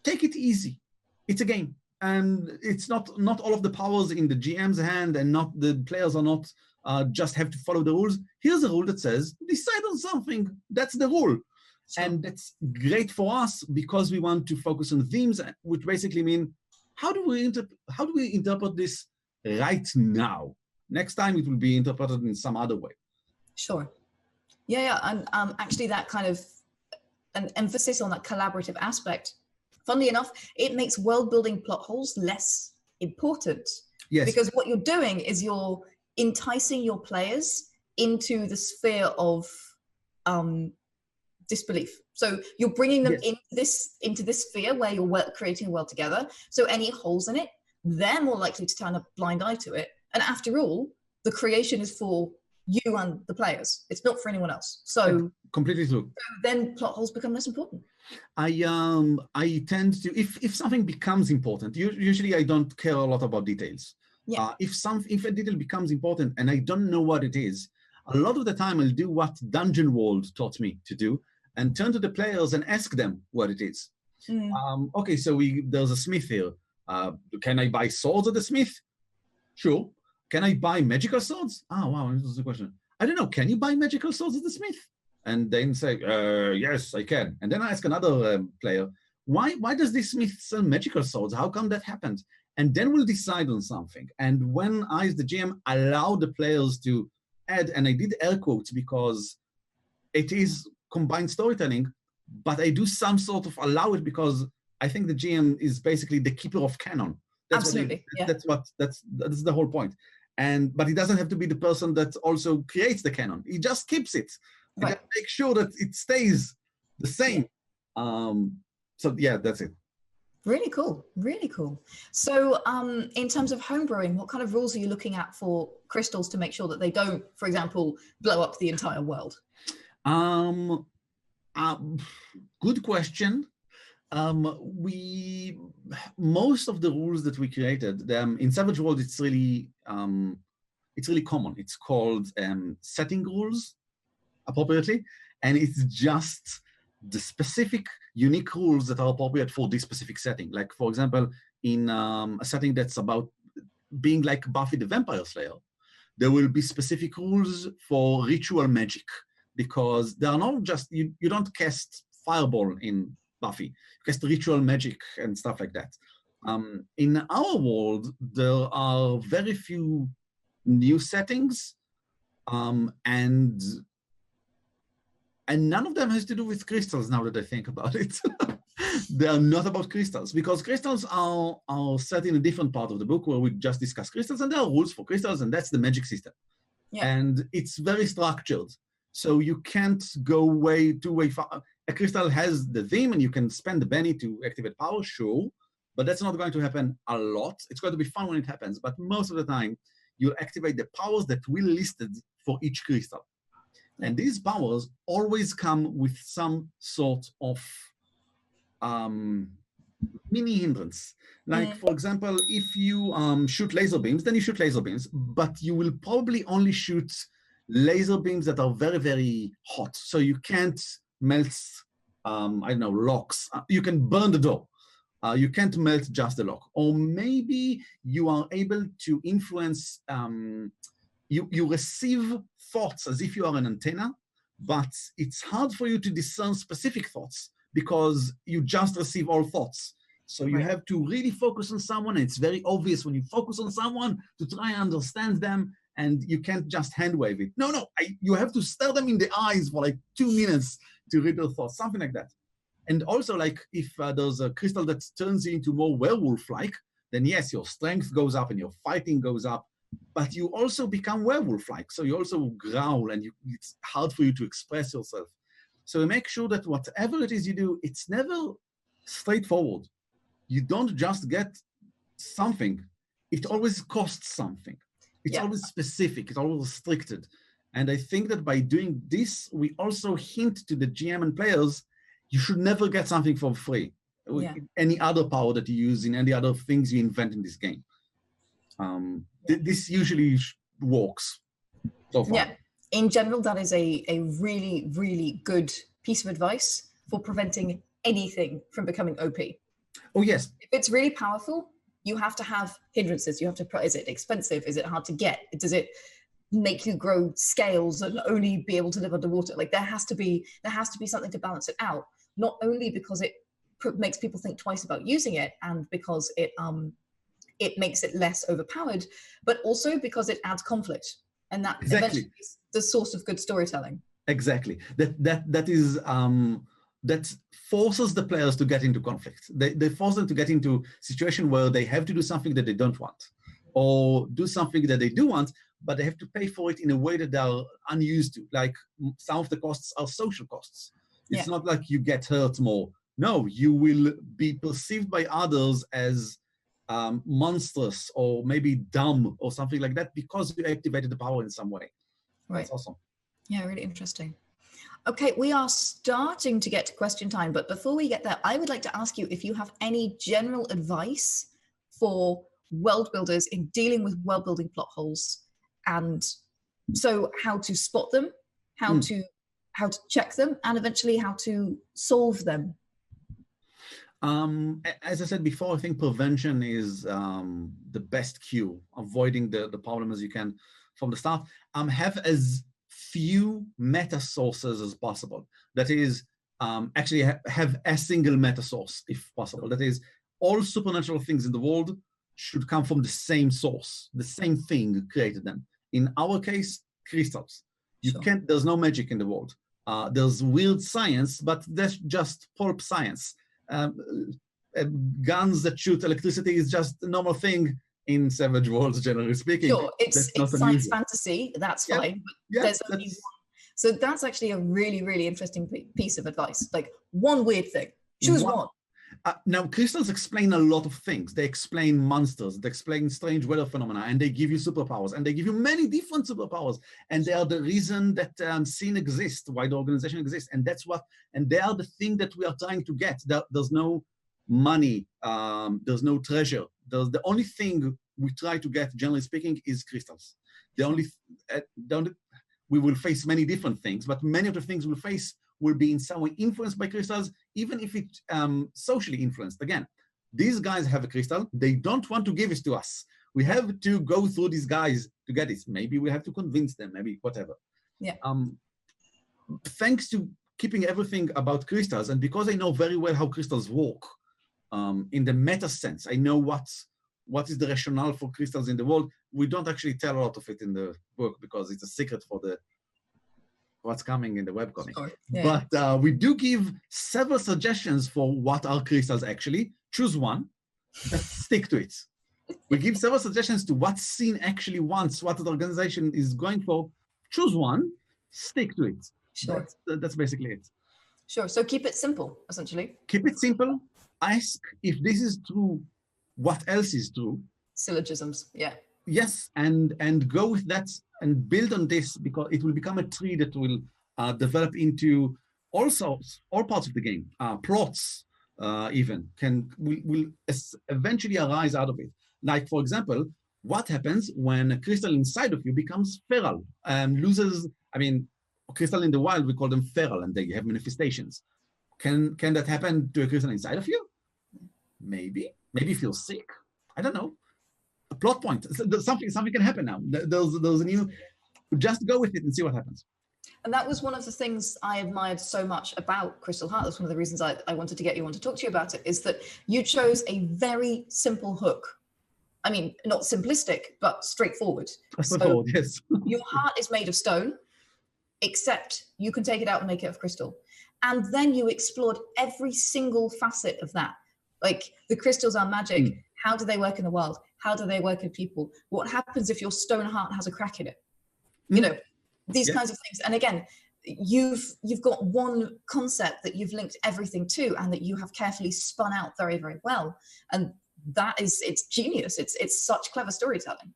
[SPEAKER 2] take it easy. It's a game. And it's not all of the powers in the GM's hand, and not the players are not just have to follow the rules. Here's a rule that says, decide on something. That's the rule. Sure. And that's great for us because we want to focus on themes, which basically mean how do we interpret this right now? Next time it will be interpreted in some other way.
[SPEAKER 1] Sure. Yeah, and actually that kind of an emphasis on that collaborative aspect. Funnily enough, it makes world building plot holes less important.
[SPEAKER 2] Yes.
[SPEAKER 1] Because what you're doing is you're enticing your players into the sphere of disbelief. So you're bringing them into this sphere where you're creating a world together. So any holes in it, they're more likely to turn a blind eye to it. And after all, the creation is for you and the players. It's not for anyone else. So
[SPEAKER 2] completely true.
[SPEAKER 1] So then plot holes become less important.
[SPEAKER 2] I tend to, if something becomes important, usually I don't care a lot about details.
[SPEAKER 1] Yeah.
[SPEAKER 2] If a detail becomes important and I don't know what it is, a lot of the time I'll do what Dungeon World taught me to do and turn to the players and ask them what it is. Okay, so there's a smith here. Can I buy swords at the smith? Sure. Can I buy magical swords? Oh, wow, this is the question. I don't know, can you buy magical swords at the smith? And then say, yes, I can. And then I ask another player, why does this smith sell magical swords? How come that happened? And then we'll decide on something. And when I, as the GM, allow the players to add, and I did air quotes because it is combined storytelling, but I do some sort of allow it because I think the GM is basically the keeper of canon.
[SPEAKER 1] Absolutely.
[SPEAKER 2] That's the whole point. But he doesn't have to be the person that also creates the canon. He just keeps it. Right. Make sure that it stays the same. So yeah, that's it.
[SPEAKER 1] Really cool. Really cool. So in terms of homebrewing, what kind of rules are you looking at for crystals to make sure that they don't, for example, blow up the entire world?
[SPEAKER 2] Good question. Most of the rules that we created, in Savage World, it's really common. It's called setting rules, appropriately, and it's just the specific unique rules that are appropriate for this specific setting. Like, for example, in a setting that's about being like Buffy the Vampire Slayer, there will be specific rules for ritual magic, because there are not just, you don't cast fireball in Buffy, you cast ritual magic and stuff like that. In our world, there are very few new settings, and none of them has to do with crystals, now that I think about it. They are not about crystals, because crystals are set in a different part of the book where we just discuss crystals, and there are rules for crystals, and that's the magic system. Yeah. And it's very structured. So you can't go too far. A crystal has the theme, and you can spend the Benny to activate power, sure, but that's not going to happen a lot. It's going to be fun when it happens, but most of the time, you'll activate the powers that we listed for each crystal. And these powers always come with some sort of mini hindrance. Like, for example, if you shoot laser beams, then you shoot laser beams, but you will probably only shoot laser beams that are very, very hot. So you can't melt, I don't know, locks. You can burn the door. You can't melt just the lock. Or maybe you are able to influence, you receive thoughts as if you are an antenna, but it's hard for you to discern specific thoughts because you just receive all thoughts. So you have to really focus on someone. And it's very obvious when you focus on someone to try and understand them, and you can't just hand wave it. No, you have to stare them in the eyes for like 2 minutes to read their thoughts, something like that. And also, like, if there's a crystal that turns you into more werewolf-like, then yes, your strength goes up and your fighting goes up, but you also become werewolf-like. So you also growl, and it's hard for you to express yourself. So make sure that whatever it is you do, it's never straightforward. You don't just get something. It always costs something. It's always specific. It's always restricted. And I think that by doing this, we also hint to the GM and players, you should never get something for free. Any other power that you use in any other things you invent in this game. This usually works so far.
[SPEAKER 1] Yeah, in general, that is a really, really good piece of advice for preventing anything from becoming OP.
[SPEAKER 2] Oh, yes.
[SPEAKER 1] If it's really powerful, you have to have hindrances. You have to, is it expensive? Is it hard to get? Does it make you grow scales and only be able to live underwater? Like there has to be something to balance it out. Not only because it makes people think twice about using it, and because it makes it less overpowered, but also because it adds conflict, and that eventually is the source of good storytelling.
[SPEAKER 2] Exactly. That forces the players to get into conflict. They force them to get into a situation where they have to do something that they don't want, or do something that they do want, but they have to pay for it in a way that they are unused to. Like some of the costs are social costs. It's not like you get hurt more. No, you will be perceived by others as monstrous or maybe dumb or something like that because you activated the power in some way.
[SPEAKER 1] Right.
[SPEAKER 2] That's awesome.
[SPEAKER 1] Yeah, really interesting. Okay, we are starting to get to question time, but before we get there, I would like to ask you if you have any general advice for world builders in dealing with world building plot holes, and so how to spot them, how to check them, and eventually how to solve them.
[SPEAKER 2] As I said before, I think prevention is the best cure, avoiding the problem as you can from the start. Have as few meta sources as possible. That is, actually have a single meta source if possible. That is, all supernatural things in the world should come from the same source. The same thing created them. In our case, crystals. There's no magic in the world. There's weird science, but that's just pulp science. Guns that shoot electricity is just a normal thing in savage worlds, generally speaking.
[SPEAKER 1] Sure, it's science fantasy, that's fine, but there's only one. So that's actually a really, really interesting piece of advice. Like one weird thing, choose one.
[SPEAKER 2] Now, crystals explain a lot of things. They explain monsters, they explain strange weather phenomena, and they give you superpowers, and they give you many different superpowers. And they are the reason that scene exists, why the organization exists, and they are the thing that we are trying to get. There's no money, there's no treasure. The only thing we try to get, generally speaking, is crystals. We will face many different things, but many of the things we'll face will be in some way influenced by crystals, even if it's socially influenced. Again, these guys have a crystal. They don't want to give it to us. We have to go through these guys to get it. Maybe we have to convince them, maybe whatever.
[SPEAKER 1] Yeah.
[SPEAKER 2] Thanks to keeping everything about crystals, and because I know very well how crystals work, in the meta sense, I know what is the rationale for crystals in the world. We don't actually tell a lot of it in the book because it's a secret for what's coming in the webcomic. Sure. Yeah. But we do give several suggestions for what are crystals actually. Choose one, stick to it. We give several suggestions to what scene actually wants, what the organization is going for. Choose one, stick to it.
[SPEAKER 1] Sure.
[SPEAKER 2] That's basically it.
[SPEAKER 1] Sure, so keep it simple, essentially.
[SPEAKER 2] Keep it simple. Ask if this is true, what else is true.
[SPEAKER 1] Syllogisms, yeah.
[SPEAKER 2] Yes, and go with that and build on this, because it will become a tree that will develop into all parts of the game. Plots, even will eventually arise out of it. Like, for example, what happens when a crystal inside of you becomes feral and loses, I mean, crystal in the wild, we call them feral, and they have manifestations. Can that happen to a crystal inside of you? Maybe. Maybe feel sick. I don't know. A plot point. Something can happen now. There's a new, just go with it and see what happens.
[SPEAKER 1] And that was one of the things I admired so much about Crystal Heart. That's one of the reasons I wanted to get you on to talk to you about it, is that you chose a very simple hook. I mean, not simplistic, but straightforward. So
[SPEAKER 2] yes.
[SPEAKER 1] Your heart is made of stone, except you can take it out and make it of crystal. And then you explored every single facet of that. Like, the crystals are magic. How do they work in the world? How do they work in people? What happens if your stone heart has a crack in it? You know, these kinds of things. And again, you've got one concept that you've linked everything to, and that you have carefully spun out very, very well. And that is, it's genius. It's such clever storytelling.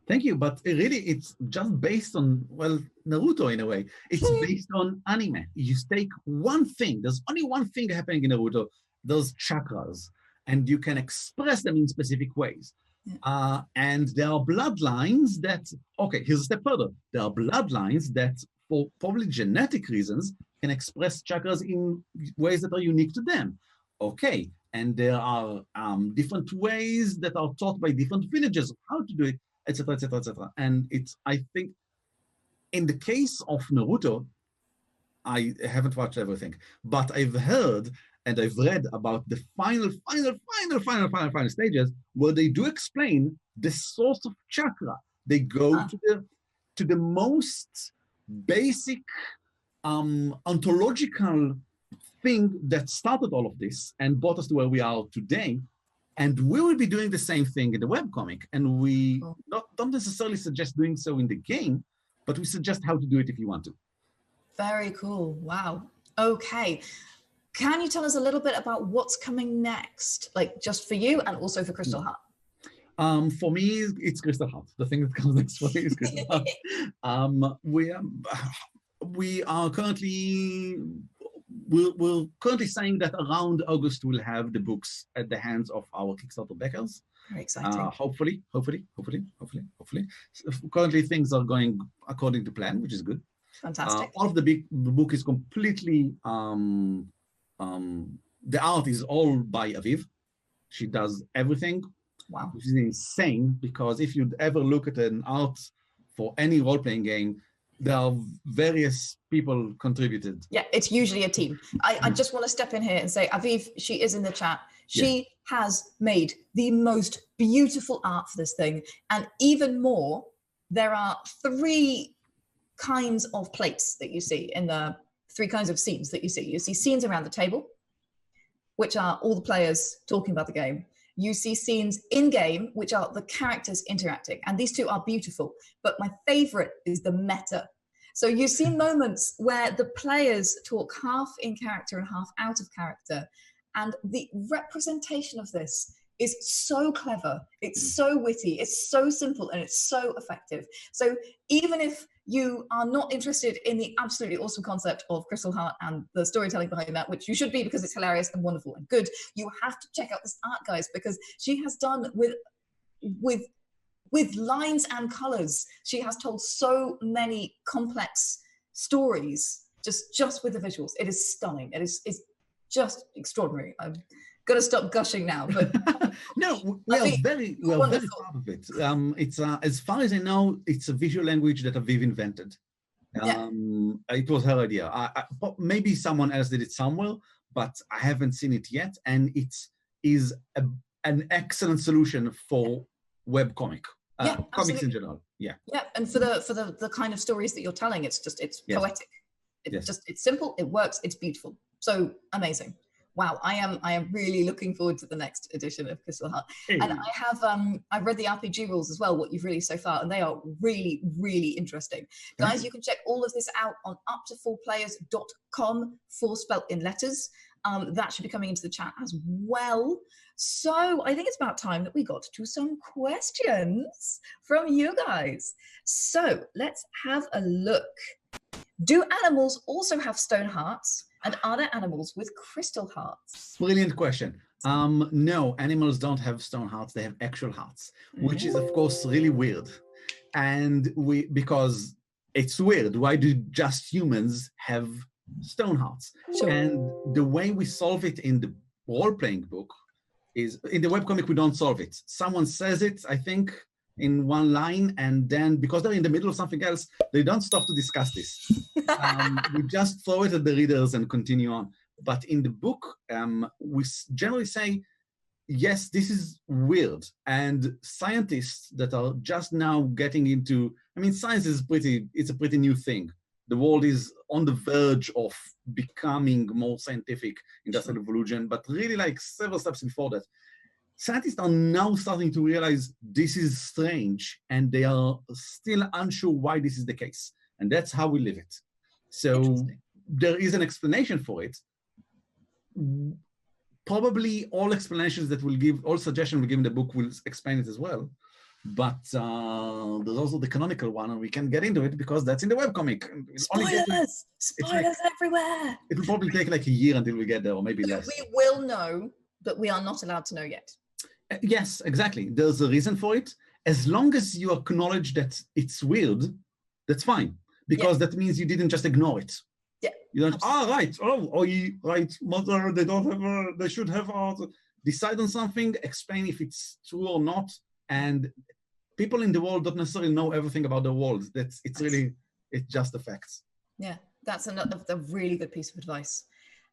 [SPEAKER 2] Thank you, but really it's just based on, well, Naruto in a way. It's based on anime. You take one thing, there's only one thing happening in Naruto, those chakras, and you can express them in specific ways. And there are bloodlines that, okay, here's a step further. There are bloodlines that, for probably genetic reasons, can express chakras in ways that are unique to them. Okay, and there are different ways that are taught by different villages of how to do it, etc., etc., etc. And it's, I think, in the case of Naruto, I haven't watched everything, but I've heard and I've read about the final stages where they do explain the source of chakra. They go to the most basic ontological thing that started all of this and brought us to where we are today. And we will be doing the same thing in the webcomic. And we don't necessarily suggest doing so in the game, but we suggest how to do it if you want to.
[SPEAKER 1] Very cool. Wow. Okay. Can you tell us a little bit about what's coming next, like just for you and also for Crystal Heart?
[SPEAKER 2] For me, it's Crystal Heart. The thing that comes next for me is Crystal Heart. We are currently, we're currently saying that around August we'll have the books at the hands of our Kickstarter backers.
[SPEAKER 1] Very exciting.
[SPEAKER 2] Hopefully. Currently things are going according to plan, which is good.
[SPEAKER 1] Fantastic.
[SPEAKER 2] All of the book is completely, the art is all by Aviv. She does everything.
[SPEAKER 1] Wow.
[SPEAKER 2] Which is insane, because if you'd ever look at an art for any role-playing game, there are various people contributed.
[SPEAKER 1] Yeah, it's usually a team. I just want to step in here and say, Aviv, she is in the chat. She has made the most beautiful art for this thing. And even more, there are 3 kinds of plates that you see in the 3 kinds of scenes that you see. You see scenes around the table, which are all the players talking about the game. You see scenes in-game, which are the characters interacting. And these 2 are beautiful. But my favorite is the meta. So you see moments where the players talk half in character and half out of character. And the representation of this is so clever. It's so witty. It's so simple. And it's so effective. So even if you are not interested in the absolutely awesome concept of Crystal Heart and the storytelling behind that, which you should be because it's hilarious and wonderful and good, you have to check out this art, guys, because she has done with lines and colors. She has told so many complex stories just with the visuals. It is stunning. It's just extraordinary. I'm gonna stop gushing now, but
[SPEAKER 2] no, we're very proud of it. It's as far as I know, it's a visual language that Aviv invented. It was her idea. Maybe someone else did it somewhere, but I haven't seen it yet. And it is an excellent solution for webcomic, comics in general. Yeah.
[SPEAKER 1] And for the kind of stories that you're telling, it's poetic. It's simple. It works. It's beautiful. So amazing. Wow, I am really looking forward to the next edition of Crystal Heart. And I have I've read the RPG rules as well, what you've released so far, and they are really, really interesting. Guys, you can check all of this out on upto4players.com, 4 spelt in letters. That should be coming into the chat as well. So I think it's about time that we got to some questions from you guys. So let's have a look. Do animals also have stone hearts? And are there animals with crystal hearts?
[SPEAKER 2] Brilliant question. No, animals don't have stone hearts. They have actual hearts, which is, of course, really weird. And because it's weird. Why do just humans have stone hearts?
[SPEAKER 1] Sure.
[SPEAKER 2] And the way we solve it in the role-playing book is, in the webcomic, we don't solve it. Someone says it, I think, in one line, and then because they're in the middle of something else, they don't stop to discuss this. We just throw it at the readers and continue on. But in the book, we generally say, yes, this is weird. And scientists that are just now getting into, I mean, science is it's a pretty new thing. The world is on the verge of becoming more scientific, industrial evolution, but really like several steps before that. Scientists are now starting to realize this is strange, and they are still unsure why this is the case. And that's how we live it. So there is an explanation for it. Probably all explanations that we'll give, all suggestions we give in the book will explain it as well. But there's also the canonical one, and we can get into it because that's in the webcomic.
[SPEAKER 1] Spoilers! Spoilers everywhere!
[SPEAKER 2] It will probably take like a year until we get there, or maybe less.
[SPEAKER 1] We will know, but we are not allowed to know yet.
[SPEAKER 2] Yes, exactly. There's a reason for it. As long as you acknowledge that it's weird, that's fine. Because that means you didn't just ignore it.
[SPEAKER 1] Yeah.
[SPEAKER 2] You don't, right. Right. Mother, they don't have they should have decide on something, explain if it's true or not. And people in the world don't necessarily know everything about the world. It's just the facts.
[SPEAKER 1] Yeah, that's a really good piece of advice.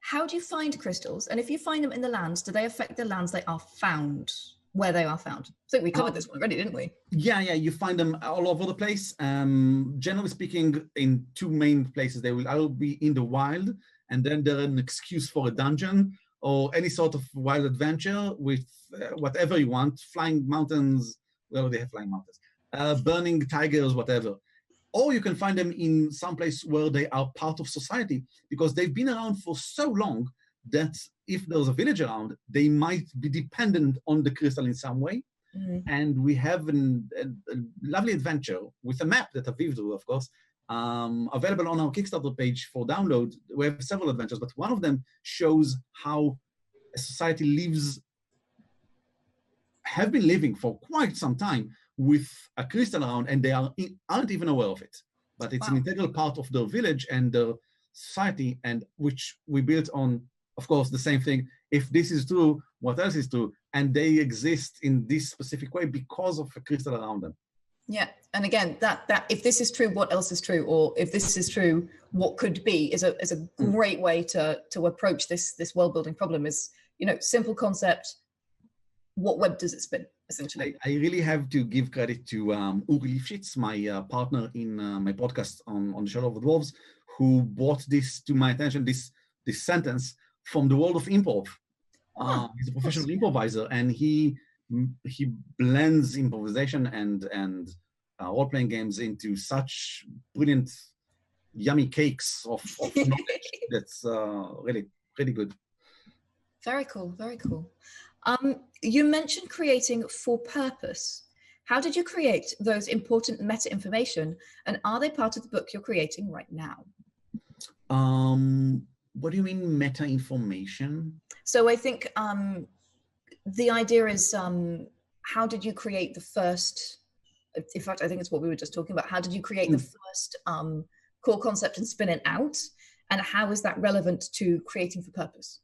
[SPEAKER 1] How do you find crystals? And if you find them in the lands, do they affect the lands they are found, where they are found? I think we covered this one already, didn't we? Yeah, you find them all over the place. Generally speaking, in two main places. They will either be in the wild, and then they're an excuse for a dungeon or any sort of wild adventure with whatever you want, flying mountains, well, they have flying mountains, burning tigers, whatever. Or you can find them in some place where they are part of society, because they've been around for so long that if there's a village around, they might be dependent on the crystal in some way. Mm-hmm. And we have a lovely adventure with a map that Aviv drew, of course, available on our Kickstarter page for download. We have several adventures, but one of them shows how a society have been living for quite some time with a crystal around, and they aren't even aware of it. But it's an integral part of their village and their society, and which we built on, of course, the same thing. If this is true, what else is true? And they exist in this specific way because of a crystal around them. Yeah, and again, that if this is true, what else is true? Or if this is true, what could be? Is a great way to approach this world building problem. Is, simple concept. What web does it spin, essentially? I really have to give credit to Uri Lifshitz, my partner in my podcast on the Shadow of the Dwarves, who brought this to my attention, this sentence from the world of improv. He's a professional improviser, and he blends improvisation and role-playing games into such brilliant, yummy cakes of knowledge. That's really, really good. Very cool, very cool. You mentioned creating for purpose. How did you create those important meta information, and are they part of the book you're creating right now? What do you mean meta information? So I think the idea is, how did you create the first, in fact, I think it's what we were just talking about. How did you create the first core concept and spin it out? And how is that relevant to creating for purpose?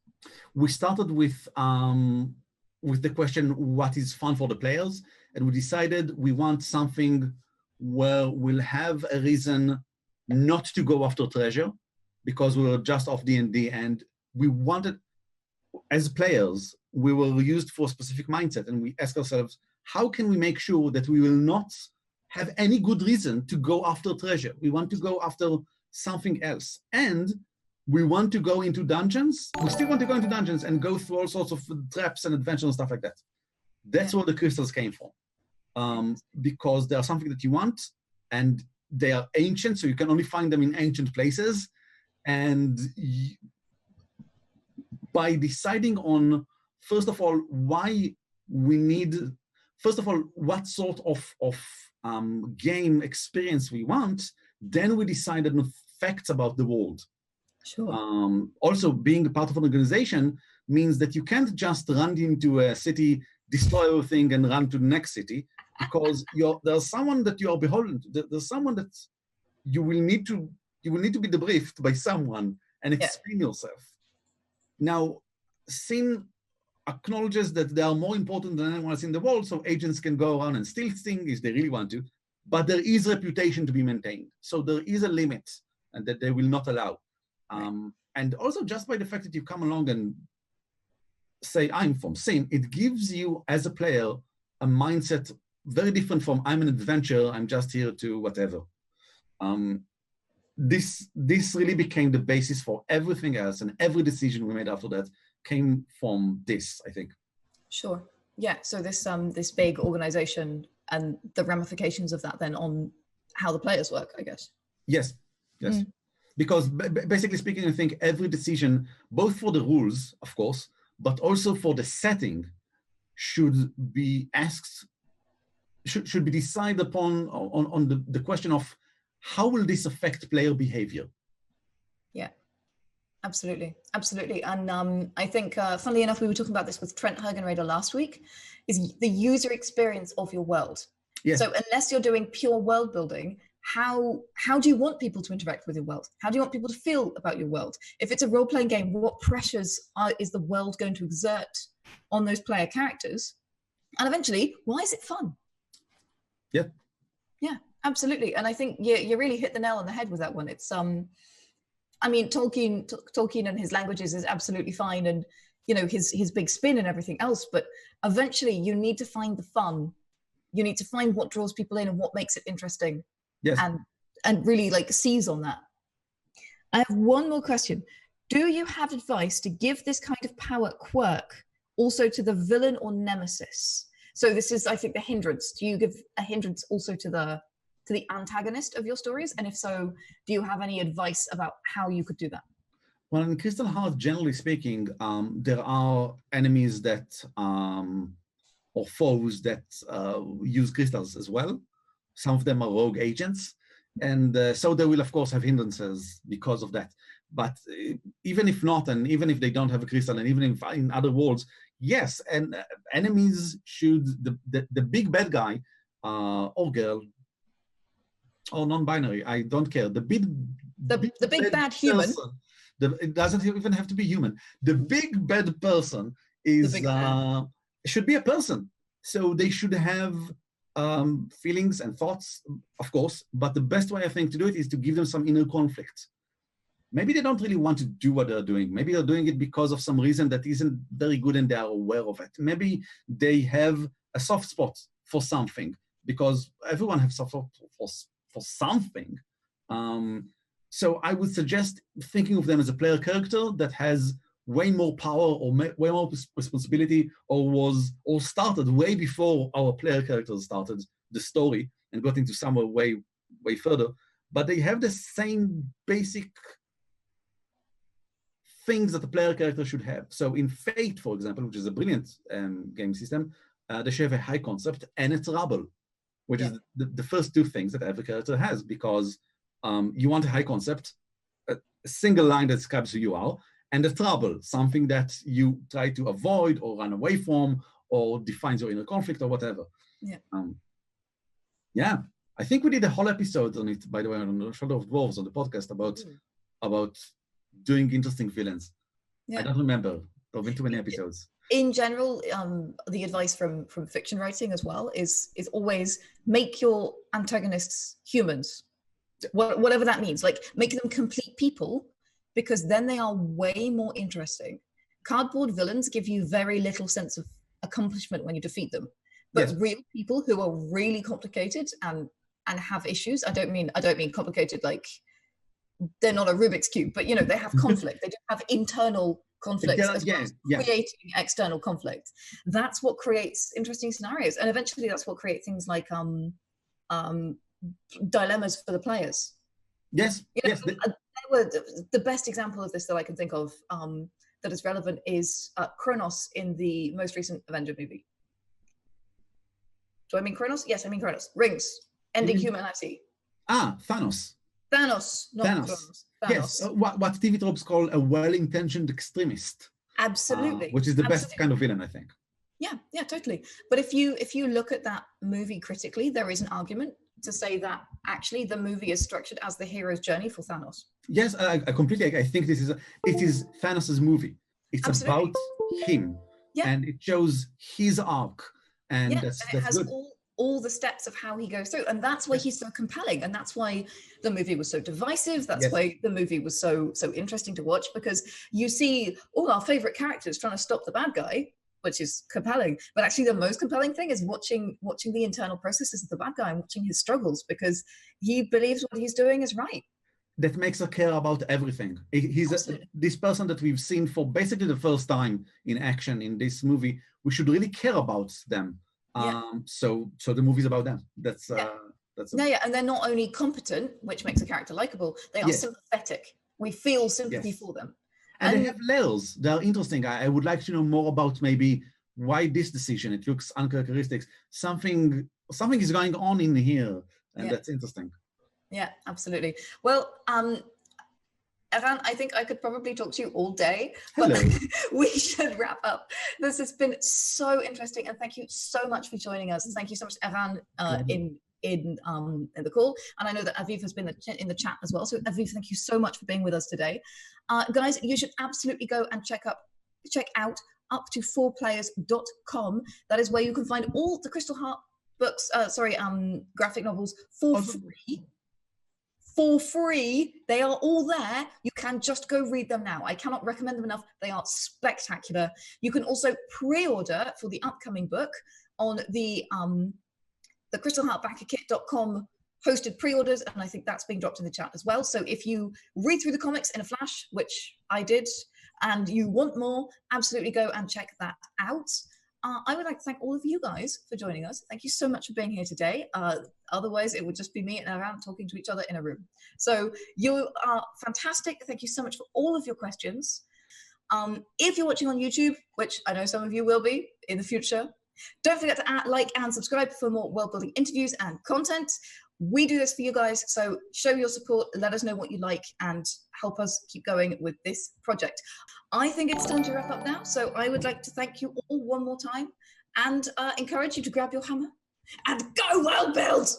[SPEAKER 1] We started with the question, what is fun for the players? And we decided we want something where we'll have a reason not to go after treasure, because we were just off D&D, and we wanted, as players, we were used for a specific mindset, and we asked ourselves, how can we make sure that we will not have any good reason to go after treasure? We want to go after something else. And we want to go into dungeons. We still want to go into dungeons and go through all sorts of traps and adventures and stuff like that. That's where the crystals came from. Because they are something that you want, and they are ancient, so you can only find them in ancient places. And by deciding on, first of all, why we need, first of all, what sort of game experience we want, then we decided on facts about the world. Sure.
[SPEAKER 2] Also, being a part of an organization means that you can't just run into a city, destroy everything, and run to the next city, because there's someone that you are beholden to. There's someone that you will need to be debriefed by someone and explain yourself. Now, Sin acknowledges that they are more important than anyone else in the world, so agents can go around and steal things if they really want to, but there is reputation to be maintained. So there is a limit and that they will not allow. And also just by the fact that you come along and say, I'm from Sin, it gives you as a player a mindset very different from I'm an adventurer, I'm just here to whatever. This really became the basis for everything else, and every decision we made after that came from this, I think.
[SPEAKER 1] Sure. Yeah. So this big organization and the ramifications of that then on how the players work, I guess.
[SPEAKER 2] Yes. Because basically speaking, I think every decision, both for the rules, of course, but also for the setting, should be asked, should be decided upon on the question of how will this affect player behavior?
[SPEAKER 1] Yeah, absolutely. And I think, funnily enough, we were talking about this with Trent Hergenrader last week, is the user experience of your world. Yes. So unless you're doing pure world building, how do you want people to interact with your world? How do you want people to feel about your world? If it's a role-playing game, what pressures is the world going to exert on those player characters? And eventually, why is it fun?
[SPEAKER 2] Yeah.
[SPEAKER 1] Yeah, absolutely. And I think you really hit the nail on the head with that one. It's I mean, Tolkien and his languages is absolutely fine, and his big spin and everything else. But eventually, you need to find the fun. You need to find what draws people in and what makes it interesting.
[SPEAKER 2] Yes.
[SPEAKER 1] And really seize on that. I have one more question. Do you have advice to give this kind of power quirk also to the villain or nemesis? So this is, I think, the hindrance. Do you give a hindrance also to the antagonist of your stories? And if so, do you have any advice about how you could do that?
[SPEAKER 2] Well, in Crystal Heart, generally speaking, there are enemies that, or foes that use crystals as well. Some of them are rogue agents. And so they will, of course, have hindrances because of that. But even if not, and even if they don't have a crystal, and even if in other worlds, yes, and enemies should, the big bad guy or girl, or non-binary, I don't care. The big
[SPEAKER 1] bad human.
[SPEAKER 2] It doesn't even have to be human. The big bad person should be a person. So they should have feelings and thoughts, of course, but the best way I think to do it is to give them some inner conflict. Maybe they don't really want to do what they're doing. Maybe they're doing it because of some reason that isn't very good and they are aware of it. Maybe they have a soft spot for something, because everyone has soft spot for something. So I would suggest thinking of them as a player character that has way more power or way more responsibility, or started way before our player characters started the story and got into somewhere way further. But they have the same basic things that the player character should have. So in Fate, for example, which is a brilliant game system, they should have a high concept and a trouble, which is the first two things that every character has, because you want a high concept, a single line that describes who you are, and a trouble, something that you try to avoid or run away from or defines your inner conflict or whatever. Yeah. I think we did a whole episode on it, by the way, on the Shoulder of Dwarves on the podcast about doing interesting villains. I don't remember. There have been too many episodes.
[SPEAKER 1] In general, the advice from fiction writing as well is always make your antagonists humans, whatever that means. Like, make them complete people, because then they are way more interesting. Cardboard villains give you very little sense of accomplishment when you defeat them, but real people who are really complicated and have issues. I don't mean complicated like they're not a Rubik's cube, but they have conflict. They do have internal conflicts as well as creating external conflict. That's what creates interesting scenarios, and eventually that's what creates things like dilemmas for the players.
[SPEAKER 2] Yes.
[SPEAKER 1] The best example of this that I can think of that is relevant is Kronos in the most recent Avenger movie. Do I mean Kronos? Yes, I mean Kronos. Rings, ending humanity.
[SPEAKER 2] Thanos.
[SPEAKER 1] Thanos, not
[SPEAKER 2] Thanos.
[SPEAKER 1] Kronos.
[SPEAKER 2] Yes,
[SPEAKER 1] Thanos.
[SPEAKER 2] what TV tropes call a well-intentioned extremist,
[SPEAKER 1] Absolutely.
[SPEAKER 2] which is the best
[SPEAKER 1] Absolutely.
[SPEAKER 2] kind of villain, I think.
[SPEAKER 1] Yeah, totally. But if you look at that movie critically, there is an argument to say that actually the movie is structured as the hero's journey for Thanos.
[SPEAKER 2] Yes, I completely. I think it is Thanos' movie. It's
[SPEAKER 1] Absolutely.
[SPEAKER 2] about him,
[SPEAKER 1] Yeah.
[SPEAKER 2] and it shows his arc, and
[SPEAKER 1] Yeah,
[SPEAKER 2] that's
[SPEAKER 1] and it has
[SPEAKER 2] good.
[SPEAKER 1] all the steps of how he goes through, and that's why he's so compelling, and that's why the movie was so divisive. That's why the movie was so interesting to watch, because you see all our favorite characters trying to stop the bad guy, which is compelling. But actually, the most compelling thing is watching the internal processes of the bad guy and watching his struggles, because he believes what he's doing is right.
[SPEAKER 2] That makes her care about everything. He's this person that we've seen for basically the first time in action in this movie. We should really care about them. So the movie's about them. That's
[SPEAKER 1] and they're not only competent, which makes a character likable, they are sympathetic. We feel sympathy for them.
[SPEAKER 2] And they have layers. They are interesting. I would like to know more about maybe why this decision. It looks uncharacteristic. Something is going on in here, and that's interesting.
[SPEAKER 1] Yeah, absolutely. Well, Eran, I think I could probably talk to you all day, but we should wrap up. This has been so interesting, and thank you so much for joining us. Thank you so much, Eran, in the call. And I know that Aviv has been in the chat as well. So Aviv, thank you so much for being with us today. Guys, you should absolutely go and check out up-to-4players.com. That is where you can find all the Crystal Heart books, graphic novels for free. For free. They are all there. You can just go read them now. I cannot recommend them enough. They are spectacular. You can also pre-order for the upcoming book on the crystalheartbackerkit.com hosted pre-orders, and I think that's being dropped in the chat as well. So if you read through the comics in a flash, which I did, and you want more, absolutely go and check that out. I would like to thank all of you guys for joining us. Thank you so much for being here today. Otherwise, it would just be me and Eran talking to each other in a room. So you are fantastic. Thank you so much for all of your questions. If you're watching on YouTube, which I know some of you will be in the future, don't forget to like and subscribe for more world building interviews and content. We do this for you guys, so show your support, let us know what you like, and help us keep going with this project. I think it's time to wrap up now, so I would like to thank you all one more time and encourage you to grab your hammer and go world build!